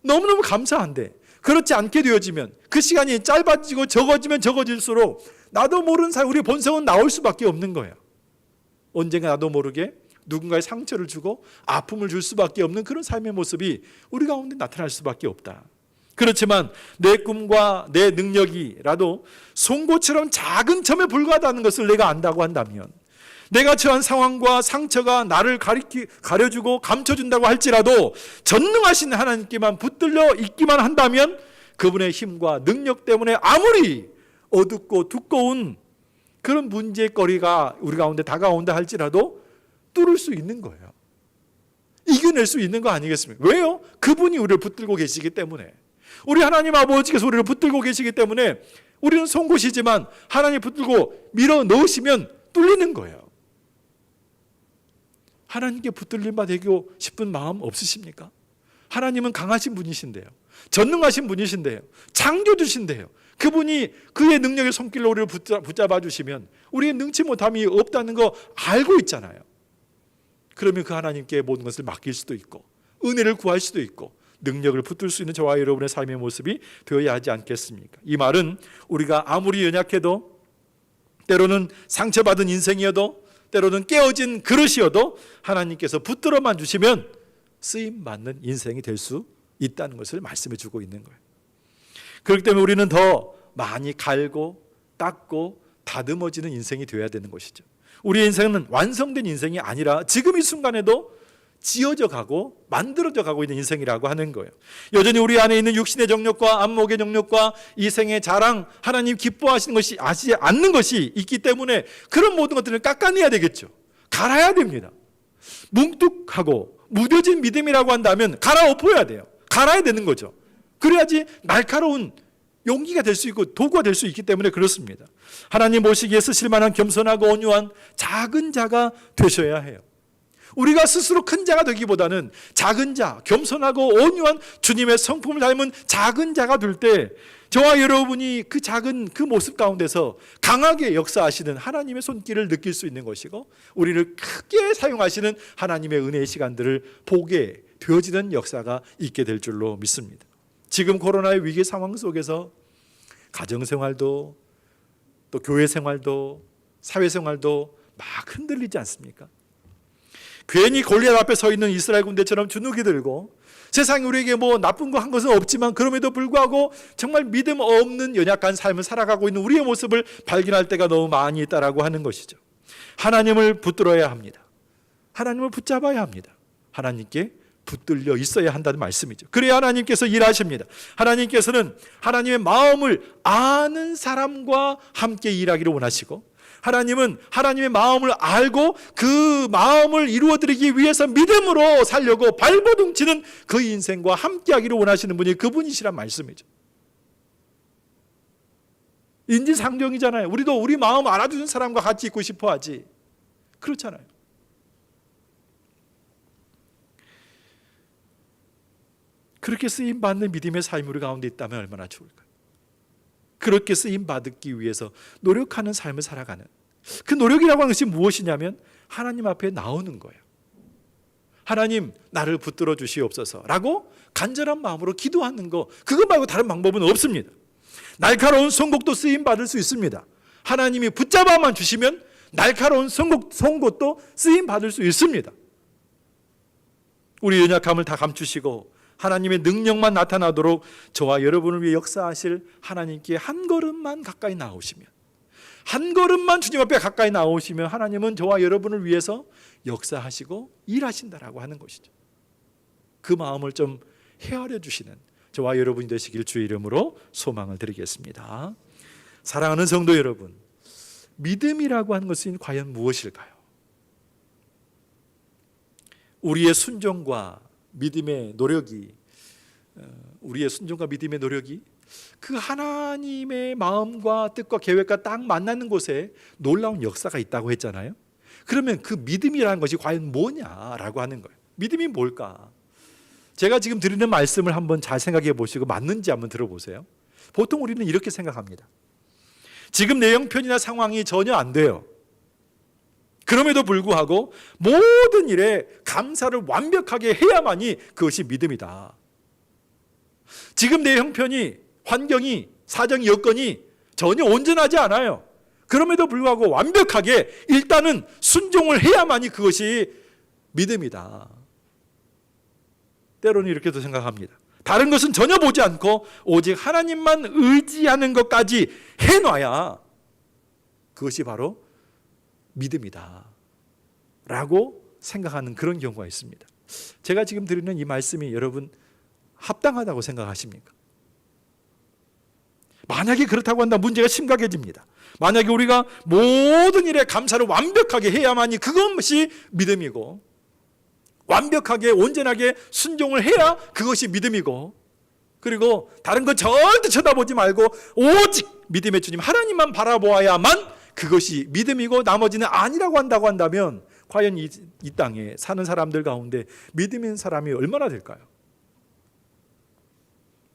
[SPEAKER 1] 너무너무 감사한데, 그렇지 않게 되어지면 그 시간이 짧아지고 적어지면 적어질수록 나도 모르는 사이 우리 본성은 나올 수밖에 없는 거예요. 언젠가 나도 모르게 누군가의 상처를 주고 아픔을 줄 수밖에 없는 그런 삶의 모습이 우리 가운데 나타날 수밖에 없다. 그렇지만 내 꿈과 내 능력이라도 송곳처럼 작은 점에 불과하다는 것을 내가 안다고 한다면, 내가 처한 상황과 상처가 나를 가려주고 감춰준다고 할지라도 전능하신 하나님께만 붙들려 있기만 한다면 그분의 힘과 능력 때문에 아무리 어둡고 두꺼운 그런 문제거리가 우리 가운데 다가온다 할지라도 뚫을 수 있는 거예요. 이겨낼 수 있는 거 아니겠습니까? 왜요? 그분이 우리를 붙들고 계시기 때문에. 우리 하나님 아버지께서 우리를 붙들고 계시기 때문에 우리는 송곳이지만 하나님 붙들고 밀어 넣으시면 뚫리는 거예요. 하나님께 붙들림 받고 싶은 마음 없으십니까? 하나님은 강하신 분이신데요, 전능하신 분이신데요, 창조주신데요, 그분이 그의 능력의 손길로 우리를 붙잡아 주시면 우리의 능치 못함이 없다는 거 알고 있잖아요. 그러면 그 하나님께 모든 것을 맡길 수도 있고 은혜를 구할 수도 있고 능력을 붙들 수 있는 저와 여러분의 삶의 모습이 되어야 하지 않겠습니까? 이 말은 우리가 아무리 연약해도, 때로는 상처받은 인생이어도, 때로는 깨어진 그릇이어도 하나님께서 붙들어만 주시면 쓰임받는 인생이 될 수 있다는 것을 말씀해 주고 있는 거예요. 그렇기 때문에 우리는 더 많이 갈고 닦고 다듬어지는 인생이 되어야 되는 것이죠. 우리의 인생은 완성된 인생이 아니라 지금 이 순간에도 지어져 가고 만들어져 가고 있는 인생이라고 하는 거예요. 여전히 우리 안에 있는 육신의 정욕과 안목의 정욕과 이생의 자랑, 하나님 기뻐하시는 것이 아시지 않는 것이 있기 때문에 그런 모든 것들을 깎아내야 되겠죠. 갈아야 됩니다. 뭉툭하고 무뎌진 믿음이라고 한다면 갈아엎어야 돼요. 갈아야 되는 거죠. 그래야지 날카로운 용기가 될 수 있고 도구가 될 수 있기 때문에 그렇습니다. 하나님 보시기에 쓰실 만한 겸손하고 온유한 작은 자가 되셔야 해요. 우리가 스스로 큰 자가 되기보다는 작은 자, 겸손하고 온유한 주님의 성품을 닮은 작은 자가 될 때 저와 여러분이 그 작은 그 모습 가운데서 강하게 역사하시는 하나님의 손길을 느낄 수 있는 것이고, 우리를 크게 사용하시는 하나님의 은혜의 시간들을 보게 되어지는 역사가 있게 될 줄로 믿습니다. 지금 코로나의 위기 상황 속에서 가정생활도 또 교회생활도 사회생활도 막 흔들리지 않습니까? 괜히 골리앗 앞에 서 있는 이스라엘 군대처럼 주눅이 들고 세상이 우리에게 뭐 나쁜 거 한 것은 없지만 그럼에도 불구하고 정말 믿음 없는 연약한 삶을 살아가고 있는 우리의 모습을 발견할 때가 너무 많이 있다라고 하는 것이죠. 하나님을 붙들어야 합니다. 하나님을 붙잡아야 합니다. 하나님께 붙들려 있어야 한다는 말씀이죠. 그래야 하나님께서 일하십니다. 하나님께서는 하나님의 마음을 아는 사람과 함께 일하기를 원하시고, 하나님은 하나님의 마음을 알고 그 마음을 이루어드리기 위해서 믿음으로 살려고 발버둥치는 그 인생과 함께하기를 원하시는 분이 그분이시란 말씀이죠. 인지상정이잖아요. 우리도 우리 마음 알아주는 사람과 같이 있고 싶어 하지. 그렇잖아요. 그렇게 쓰임받는 믿음의 삶이 우리 가운데 있다면 얼마나 좋을까요? 그렇게 쓰임받기 위해서 노력하는 삶을 살아가는, 그 노력이라고 하는 것이 무엇이냐면 하나님 앞에 나오는 거예요. 하나님 나를 붙들어 주시옵소서라고 간절한 마음으로 기도하는 거, 그것 말고 다른 방법은 없습니다. 날카로운 송곳도 쓰임받을 수 있습니다. 하나님이 붙잡아만 주시면 날카로운 송곳도 쓰임받을 수 있습니다. 우리 연약함을 다 감추시고 하나님의 능력만 나타나도록 저와 여러분을 위해 역사하실 하나님께 한 걸음만 가까이 나오시면, 한 걸음만 주님 앞에 가까이 나오시면 하나님은 저와 여러분을 위해서 역사하시고 일하신다라고 하는 것이죠. 그 마음을 좀 헤아려 주시는 저와 여러분이 되시길 주의 이름으로 소망을 드리겠습니다. 사랑하는 성도 여러분, 믿음이라고 하는 것은 과연 무엇일까요? 우리의 순종과 믿음의 노력이, 우리의 순종과 믿음의 노력이 그 하나님의 마음과 뜻과 계획과 딱 만나는 곳에 놀라운 역사가 있다고 했잖아요. 그러면 그 믿음이라는 것이 과연 뭐냐라고 하는 거예요. 믿음이 뭘까? 제가 지금 드리는 말씀을 한번 잘 생각해 보시고 맞는지 한번 들어보세요. 보통 우리는 이렇게 생각합니다. 지금 내 형편이나 상황이 전혀 안 돼요. 그럼에도 불구하고 모든 일에 감사를 완벽하게 해야만이 그것이 믿음이다. 지금 내 형편이, 환경이, 사정이, 여건이 전혀 온전하지 않아요. 그럼에도 불구하고 완벽하게 일단은 순종을 해야만이 그것이 믿음이다. 때로는 이렇게도 생각합니다. 다른 것은 전혀 보지 않고 오직 하나님만 의지하는 것까지 해놔야 그것이 바로 믿음이다 라고 생각하는 그런 경우가 있습니다. 제가 지금 드리는 이 말씀이 여러분 합당하다고 생각하십니까? 만약에 그렇다고 한다면 문제가 심각해집니다. 만약에 우리가 모든 일에 감사를 완벽하게 해야만이 그것이 믿음이고, 완벽하게 온전하게 순종을 해야 그것이 믿음이고, 그리고 다른 것 절대 쳐다보지 말고 오직 믿음의 주님 하나님만 바라보아야만 그것이 믿음이고 나머지는 아니라고 한다고 한다면 과연 이 땅에 사는 사람들 가운데 믿음 있는 사람이 얼마나 될까요?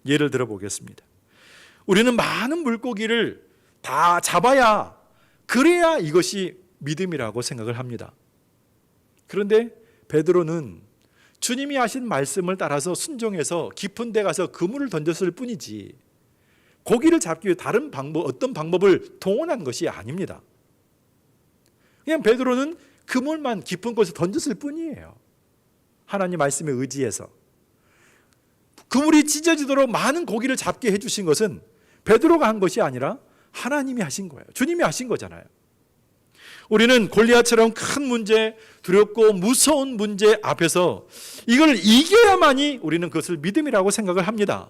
[SPEAKER 1] 예를 들어 보겠습니다. 우리는 많은 물고기를 다 잡아야, 그래야 이것이 믿음이라고 생각을 합니다. 그런데 베드로는 주님이 하신 말씀을 따라서 순종해서 깊은 데 가서 그물을 던졌을 뿐이지 고기를 잡기 위해 다른 방법, 어떤 방법을 동원한 것이 아닙니다. 그냥 베드로는 그물만 깊은 곳에 던졌을 뿐이에요. 하나님 말씀에 의지해서. 그물이 찢어지도록 많은 고기를 잡게 해주신 것은 베드로가 한 것이 아니라 하나님이 하신 거예요. 주님이 하신 거잖아요. 우리는 골리앗처럼 큰 문제, 두렵고 무서운 문제 앞에서 이걸 이겨야만이 우리는 그것을 믿음이라고 생각을 합니다.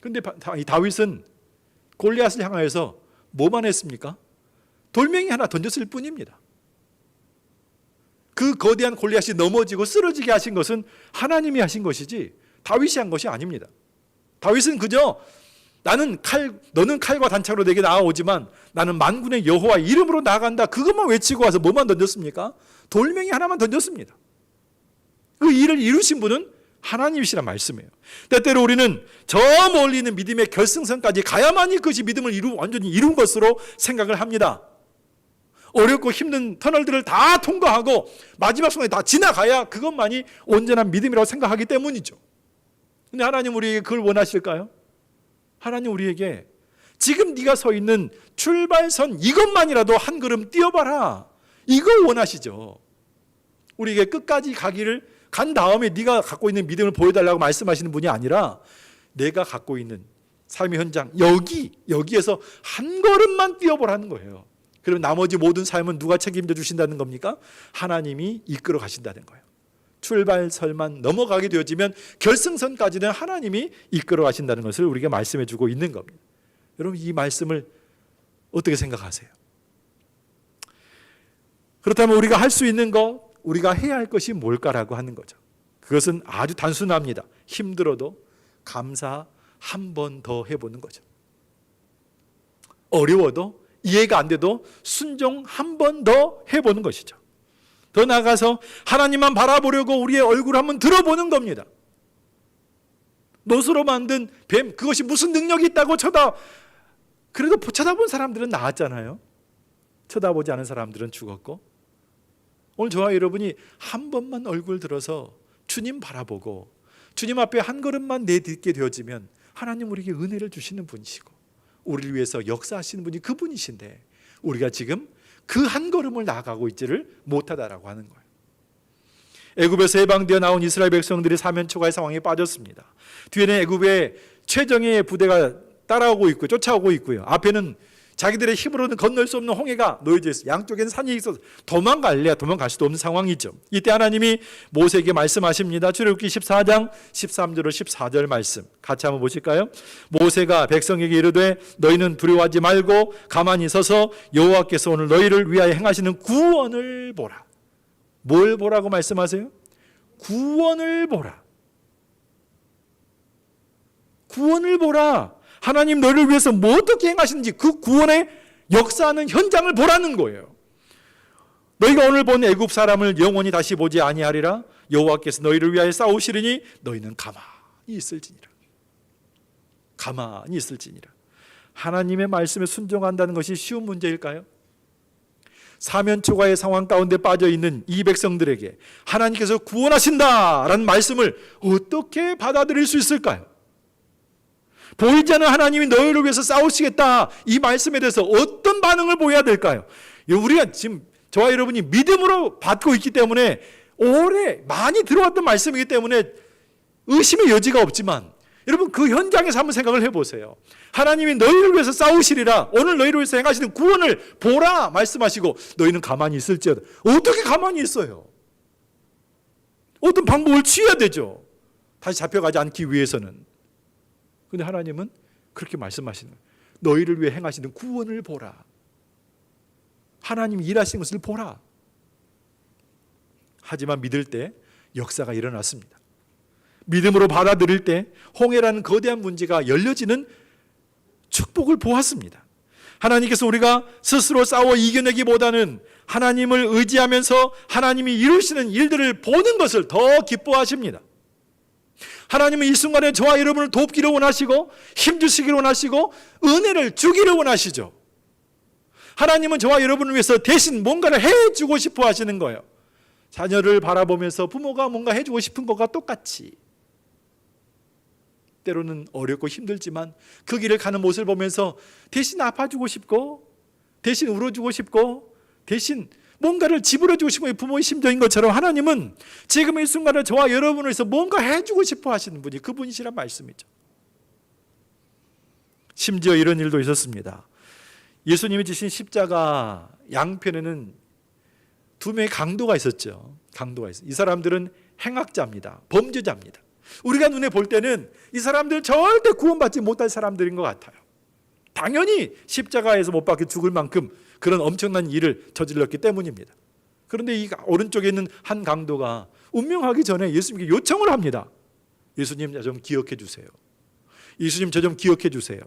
[SPEAKER 1] 그런데 다윗은 골리앗을 향하여서 뭐만 했습니까? 돌멩이 하나 던졌을 뿐입니다. 그 거대한 골리앗이 넘어지고 쓰러지게 하신 것은 하나님이 하신 것이지 다윗이 한 것이 아닙니다. 다윗은 그저 너는 칼과 단창으로 내게 나아오지만 나는 만군의 여호와 이름으로 나아간다, 그것만 외치고 와서 뭐만 던졌습니까? 돌멩이 하나만 던졌습니다. 그 일을 이루신 분은 하나님이시란 말씀이에요. 때때로 우리는 저 멀리 있는 믿음의 결승선까지 가야만이 그것이 믿음을 완전히 이룬 것으로 생각을 합니다. 어렵고 힘든 터널들을 다 통과하고 마지막 순간에 다 지나가야 그것만이 온전한 믿음이라고 생각하기 때문이죠. 근데 하나님 우리에게 그걸 원하실까요? 하나님 우리에게 지금 네가 서 있는 출발선 이것만이라도 한 걸음 뛰어봐라, 이거 원하시죠. 우리에게 끝까지 간 다음에 네가 갖고 있는 믿음을 보여달라고 말씀하시는 분이 아니라 내가 갖고 있는 삶의 현장 여기에서 한 걸음만 뛰어보라는 거예요. 그럼 나머지 모든 삶은 누가 책임져 주신다는 겁니까? 하나님이 이끌어 가신다는 거예요. 출발선만 넘어가게 되어지면 결승선까지는 하나님이 이끌어 가신다는 것을 우리가 말씀해 주고 있는 겁니다. 여러분 이 말씀을 어떻게 생각하세요? 그렇다면 우리가 할 수 있는 것, 우리가 해야 할 것이 뭘까라고 하는 거죠. 그것은 아주 단순합니다. 힘들어도 감사 한 번 더 해보는 거죠. 어려워도 이해가 안 돼도 순종 한 번 더 해보는 것이죠. 더 나아가서 하나님만 바라보려고 우리의 얼굴 한번 들어보는 겁니다. 노수로 만든 뱀, 그것이 무슨 능력이 있다고 그래도 쳐다본 사람들은 나았잖아요. 쳐다보지 않은 사람들은 죽었고, 오늘 저와 여러분이 한 번만 얼굴 들어서 주님 바라보고 주님 앞에 한 걸음만 내딛게 되어지면 하나님 우리에게 은혜를 주시는 분이시고 우리를 위해서 역사하시는 분이 그분이신데 우리가 지금 그 한 걸음을 나아가고 있지를 못하다라고 하는 거예요. 애굽에서 해방되어 나온 이스라엘 백성들이 사면초가의 상황에 빠졌습니다. 뒤에는 애굽의 최정예의 부대가 따라오고 있고 쫓아오고 있고요. 앞에는 자기들의 힘으로는 건널 수 없는 홍해가 놓여져 있어요. 양쪽에는 산이 있어서 도망갈 수도 없는 상황이죠. 이때 하나님이 모세에게 말씀하십니다. 출애굽기 14장 13절로 14절 말씀 같이 한번 보실까요? 모세가 백성에게 이르되 너희는 두려워하지 말고 가만히 서서 여호와께서 오늘 너희를 위하여 행하시는 구원을 보라. 뭘 보라고 말씀하세요? 구원을 보라. 구원을 보라. 하나님 너희를 위해서 뭐 어떻게 행하시는지 그 구원의 역사하는 현장을 보라는 거예요. 너희가 오늘 본 애굽 사람을 영원히 다시 보지 아니하리라. 여호와께서 너희를 위하여 싸우시리니 너희는 가만히 있을지니라. 가만히 있을지니라. 하나님의 말씀에 순종한다는 것이 쉬운 문제일까요? 사면초가의 상황 가운데 빠져 있는 이 백성들에게 하나님께서 구원하신다라는 말씀을 어떻게 받아들일 수 있을까요? 보이지 않는 하나님이 너희를 위해서 싸우시겠다, 이 말씀에 대해서 어떤 반응을 보여야 될까요? 우리가 지금 저와 여러분이 믿음으로 받고 있기 때문에 오래 많이 들어왔던 말씀이기 때문에 의심의 여지가 없지만, 여러분 그 현장에서 한번 생각을 해보세요. 하나님이 너희를 위해서 싸우시리라, 오늘 너희를 위해서 행하시는 구원을 보라 말씀하시고 너희는 가만히 있을지어다. 어떻게 가만히 있어요? 어떤 방법을 취해야 되죠, 다시 잡혀가지 않기 위해서는. 그런데 하나님은 그렇게 말씀하시는 거예요. 너희를 위해 행하시는 구원을 보라. 하나님이 일하시는 것을 보라. 하지만 믿을 때 역사가 일어났습니다. 믿음으로 받아들일 때 홍해라는 거대한 문제가 열려지는 축복을 보았습니다. 하나님께서 우리가 스스로 싸워 이겨내기보다는 하나님을 의지하면서 하나님이 이루시는 일들을 보는 것을 더 기뻐하십니다. 하나님은 이 순간에 저와 여러분을 돕기를 원하시고 힘주시기를 원하시고 은혜를 주기를 원하시죠. 하나님은 저와 여러분을 위해서 대신 뭔가를 해주고 싶어 하시는 거예요. 자녀를 바라보면서 부모가 뭔가 해주고 싶은 것과 똑같이, 때로는 어렵고 힘들지만 그 길을 가는 모습을 보면서 대신 아파주고 싶고 대신 울어주고 싶고 대신 뭔가를 지불해주고 싶은 부모의 심정인 것처럼, 하나님은 지금 이 순간에 저와 여러분을 위해서 뭔가 해주고 싶어 하시는 분이 그분이시란 말씀이죠. 심지어 이런 일도 있었습니다. 예수님이 지신 십자가 양편에는 두 명의 강도가 있었죠. 강도가 있어요. 이 사람들은 행악자입니다. 범죄자입니다. 우리가 눈에 볼 때는 이 사람들은 절대 구원받지 못할 사람들인 것 같아요. 당연히 십자가에서 못 박혀 죽을 만큼 그런 엄청난 일을 저질렀기 때문입니다. 그런데 이 오른쪽에 있는 한 강도가 운명하기 전에 예수님께 요청을 합니다. 예수님, 저 좀 기억해 주세요. 예수님, 저 좀 기억해 주세요.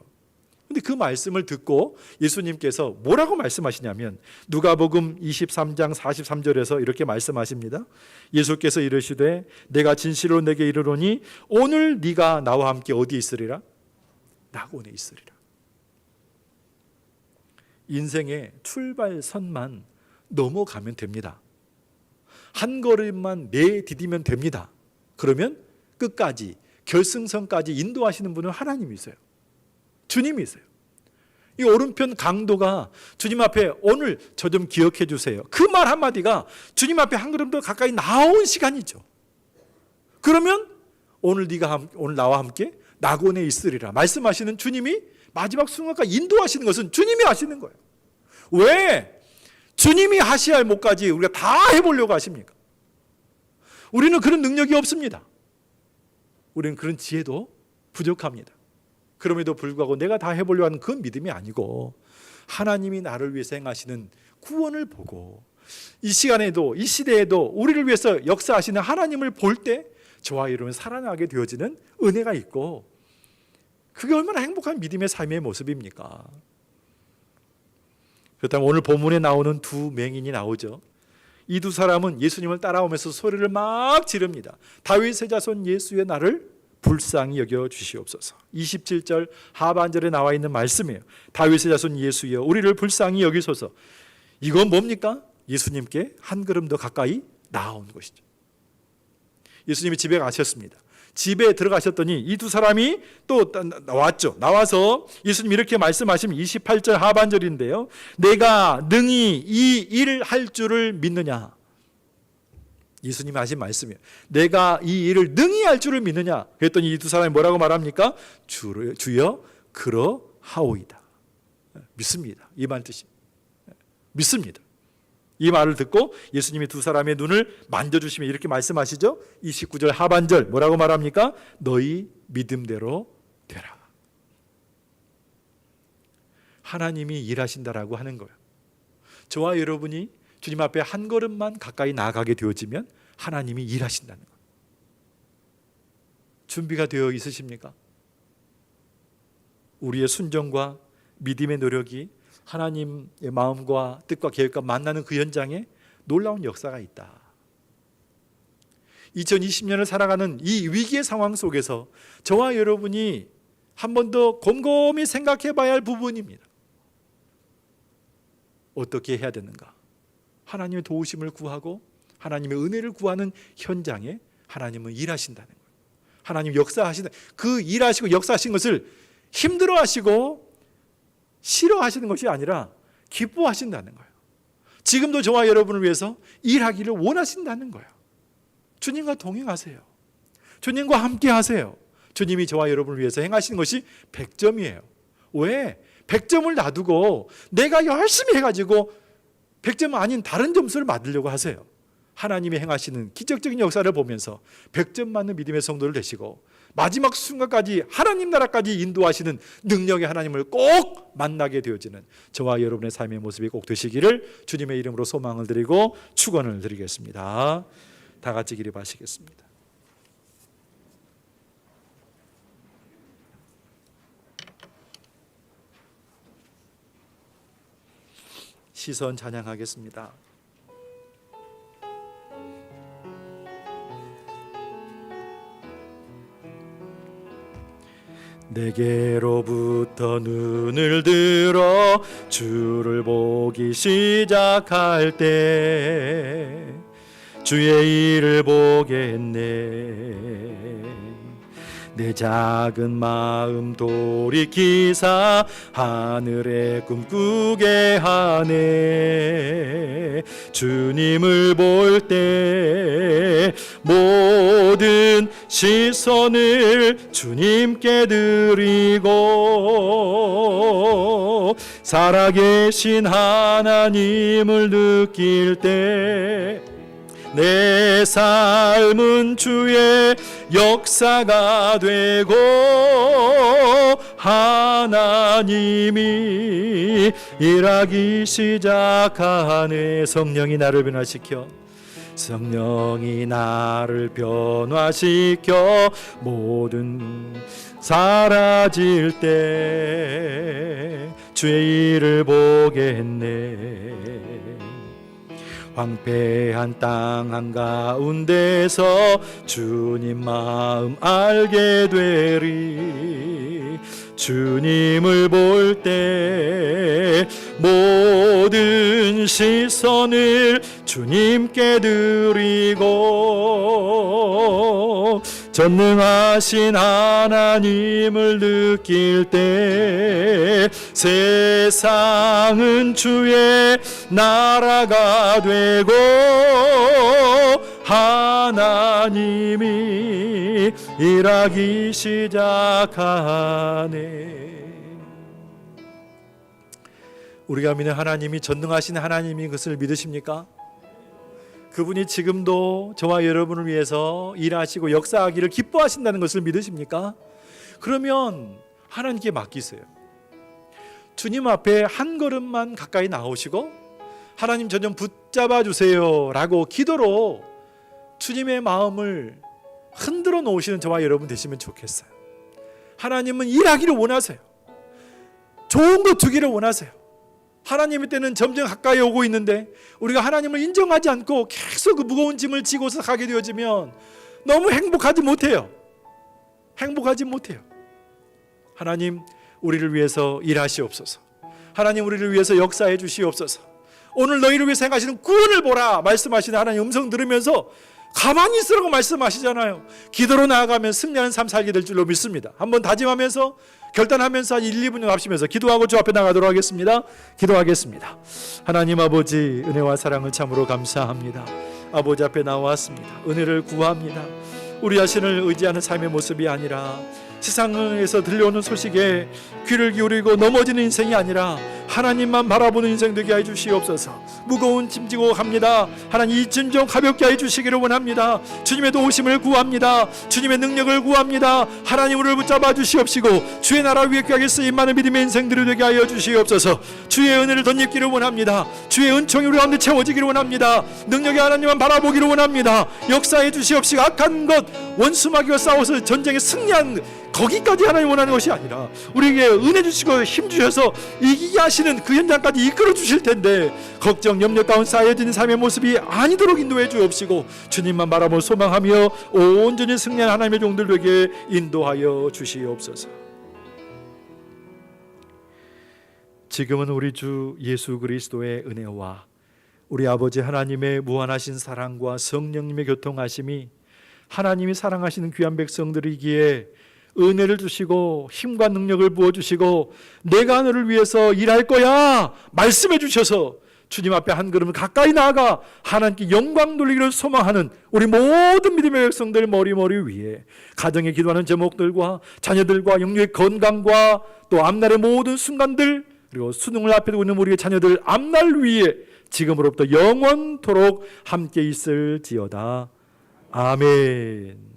[SPEAKER 1] 근데 그 말씀을 듣고 예수님께서 뭐라고 말씀하시냐면 누가복음 23장 43절에서 이렇게 말씀하십니다. 예수께서 이르시되 내가 진실로 내게 이르노니 오늘 네가 나와 함께 어디 있으리라? 낙원에 있으리라. 인생의 출발선만 넘어가면 됩니다. 한 걸음만 내디디면 됩니다. 그러면 끝까지 결승선까지 인도하시는 분은 하나님이세요. 주님이세요. 이 오른편 강도가 주님 앞에 오늘 저 좀 기억해 주세요, 그 말 한마디가 주님 앞에 한 걸음 더 가까이 나온 시간이죠. 그러면 오늘 나와 함께 낙원에 있으리라 말씀하시는 주님이 마지막 순간까지 인도하시는 것은 주님이 하시는 거예요. 왜 주님이 하셔야 할 몫까지 우리가 다 해보려고 하십니까? 우리는 그런 능력이 없습니다. 우리는 그런 지혜도 부족합니다. 그럼에도 불구하고 내가 다 해보려고 하는 그 믿음이 아니고 하나님이 나를 위해서 행하시는 구원을 보고 이 시간에도 이 시대에도 우리를 위해서 역사하시는 하나님을 볼 때 저와 여러분 살아나게 되어지는 은혜가 있고, 그게 얼마나 행복한 믿음의 삶의 모습입니까? 그렇다면 오늘 본문에 나오는 두 맹인이 나오죠. 이 두 사람은 예수님을 따라오면서 소리를 막 지릅니다. 다윗의 자손 예수의 나를 불쌍히 여겨 주시옵소서. 27절 하반절에 나와 있는 말씀이에요. 다윗의 자손 예수여 우리를 불쌍히 여기소서. 이건 뭡니까? 예수님께 한 걸음 더 가까이 나아온 것이죠. 예수님이 집에 가셨습니다. 집에 들어가셨더니 이 두 사람이 또 나왔죠. 나와서 예수님 이렇게 말씀하시면 28절 하반절인데요. 내가 능히 이 일을 할 줄을 믿느냐. 예수님이 하신 말씀이에요. 내가 이 일을 능히 할 줄을 믿느냐. 그랬더니 이 두 사람이 뭐라고 말합니까? 주여 그러하오이다. 믿습니다. 이 말 뜻이 믿습니다. 이 말을 듣고 예수님이 두 사람의 눈을 만져주시며 이렇게 말씀하시죠. 29절 하반절 뭐라고 말합니까? 너희 믿음대로 되라. 하나님이 일하신다라고 하는 거예요. 저와 여러분이 주님 앞에 한 걸음만 가까이 나아가게 되어지면 하나님이 일하신다는 거예요. 준비가 되어 있으십니까? 우리의 순종과 믿음의 노력이 하나님의 마음과 뜻과 계획과 만나는 그 현장에 놀라운 역사가 있다. 2020년을 살아가는 이 위기의 상황 속에서 저와 여러분이 한 번 더 곰곰이 생각해 봐야 할 부분입니다. 어떻게 해야 되는가? 하나님의 도우심을 구하고 하나님의 은혜를 구하는 현장에 하나님은 일하신다는 거예요. 하나님 역사하시는, 그 일하시고 역사하신 것을 힘들어하시고 싫어하시는 것이 아니라 기뻐하신다는 거예요. 지금도 저와 여러분을 위해서 일하기를 원하신다는 거예요. 주님과 동행하세요. 주님과 함께 하세요. 주님이 저와 여러분을 위해서 행하시는 것이 100점이에요. 왜? 100점을 놔두고 내가 열심히 해가지고 100점 아닌 다른 점수를 받으려고 하세요. 하나님이 행하시는 기적적인 역사를 보면서 100점 맞는 믿음의 성도를 되시고 마지막 순간까지 하나님 나라까지 인도하시는 능력의 하나님을 꼭 만나게 되어지는 저와 여러분의 삶의 모습이 꼭 되시기를 주님의 이름으로 소망을 드리고 축원을 드리겠습니다. 다 같이 기립하시겠습니다. 시선 찬양하겠습니다. 내게로부터 눈을 들어 주를 보기 시작할 때 주의 일을 보겠네. 내 작은 마음 돌이키사 하늘에 꿈꾸게 하네. 주님을 볼 때 모든 시선을 주님께 드리고 살아계신 하나님을 느낄 때 내 삶은 주의 역사가 되고 하나님이 일하기 시작하네. 성령이 나를 변화시켜, 성령이 나를 변화시켜 모든 사라질 때 주의 일을 보겠네. 황폐한 땅 한가운데서 주님 마음 알게 되리. 주님을 볼 때 모든 시선을 주님께 드리고 전능하신 하나님을 느낄 때 세상은 주의 나라가 되고 하나님이 일하기 시작하네. 우리가 믿는 하나님이 전능하신 하나님인 것을 믿으십니까? 그분이 지금도 저와 여러분을 위해서 일하시고 역사하기를 기뻐하신다는 것을 믿으십니까? 그러면 하나님께 맡기세요. 주님 앞에 한 걸음만 가까이 나오시고 하나님 저 좀 붙잡아 주세요 라고 기도로 주님의 마음을 흔들어 놓으시는 저와 여러분 되시면 좋겠어요. 하나님은 일하기를 원하세요. 좋은 거 주기를 원하세요. 하나님의 때는 점점 가까이 오고 있는데 우리가 하나님을 인정하지 않고 계속 그 무거운 짐을 지고서 가게 되어지면 너무 행복하지 못해요. 행복하지 못해요. 하나님 우리를 위해서 일하시옵소서. 하나님 우리를 위해서 역사해 주시옵소서. 오늘 너희를 위해서 행하시는 구원을 보라 말씀하시는 하나님 음성 들으면서 가만히 있으라고 말씀하시잖아요. 기도로 나아가면 승리하는 삶 살게 될 줄로 믿습니다. 한번 다짐하면서 결단하면서 한 1, 2분 정도 합시면서 기도하고 주 앞에 나가도록 하겠습니다. 기도하겠습니다. 하나님 아버지 은혜와 사랑을 참으로 감사합니다. 아버지 앞에 나왔습니다. 은혜를 구합니다. 우리 자신을 의지하는 삶의 모습이 아니라 세상에서 들려오는 소식에 귀를 기울이고 넘어지는 인생이 아니라 하나님만 바라보는 인생 되게 해 주시옵소서. 무거운 짐 지고 갑니다. 하나님 이 짐 좀 가볍게 해 주시기를 원합니다. 주님의 도우심을 구합니다. 주님의 능력을 구합니다. 하나님 우리를 붙잡아 주시옵시고 주의 나라 위에 귀하게 쓰임 많은 믿음의 인생들을 되게 하여 주시옵소서. 주의 은혜를 덧입기를 원합니다. 주의 은총이 우리 가운데 채워지기를 원합니다. 능력의 하나님만 바라보기를 원합니다. 역사해 주시옵시고 악한 것 원수마귀와 싸워서 전쟁에 승리한 거기까지 하나님 원하는 것이 아니라 우리에게 은혜 주시고 힘 주셔서 이기게 하시는 그 현장까지 이끌어 주실 텐데 걱정 염려 가운데 쌓여진 삶의 모습이 아니도록 인도해 주옵시고 주님만 바라보고 소망하며 온전히 승리한 하나님의 종들 되게 인도하여 주시옵소서. 지금은 우리 주 예수 그리스도의 은혜와 우리 아버지 하나님의 무한하신 사랑과 성령님의 교통하심이 하나님이 사랑하시는 귀한 백성들이기에 은혜를 주시고 힘과 능력을 부어주시고 내가 너를 위해서 일할 거야 말씀해 주셔서 주님 앞에 한 걸음 가까이 나아가 하나님께 영광 돌리기를 소망하는 우리 모든 믿음의 백성들 머리 위에 가정에 기도하는 제목들과 자녀들과 영육의 건강과 또 앞날의 모든 순간들 그리고 수능을 앞에 두고 있는 우리의 자녀들 앞날 위에 지금으로부터 영원토록 함께 있을지어다. 아멘.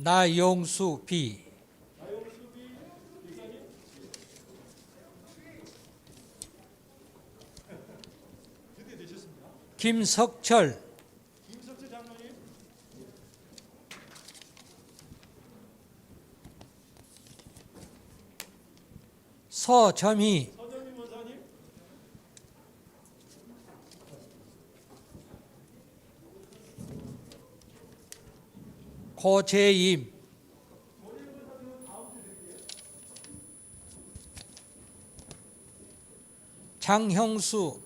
[SPEAKER 2] 나용수 B. 김석철. 서점희. 고재임. 장형수.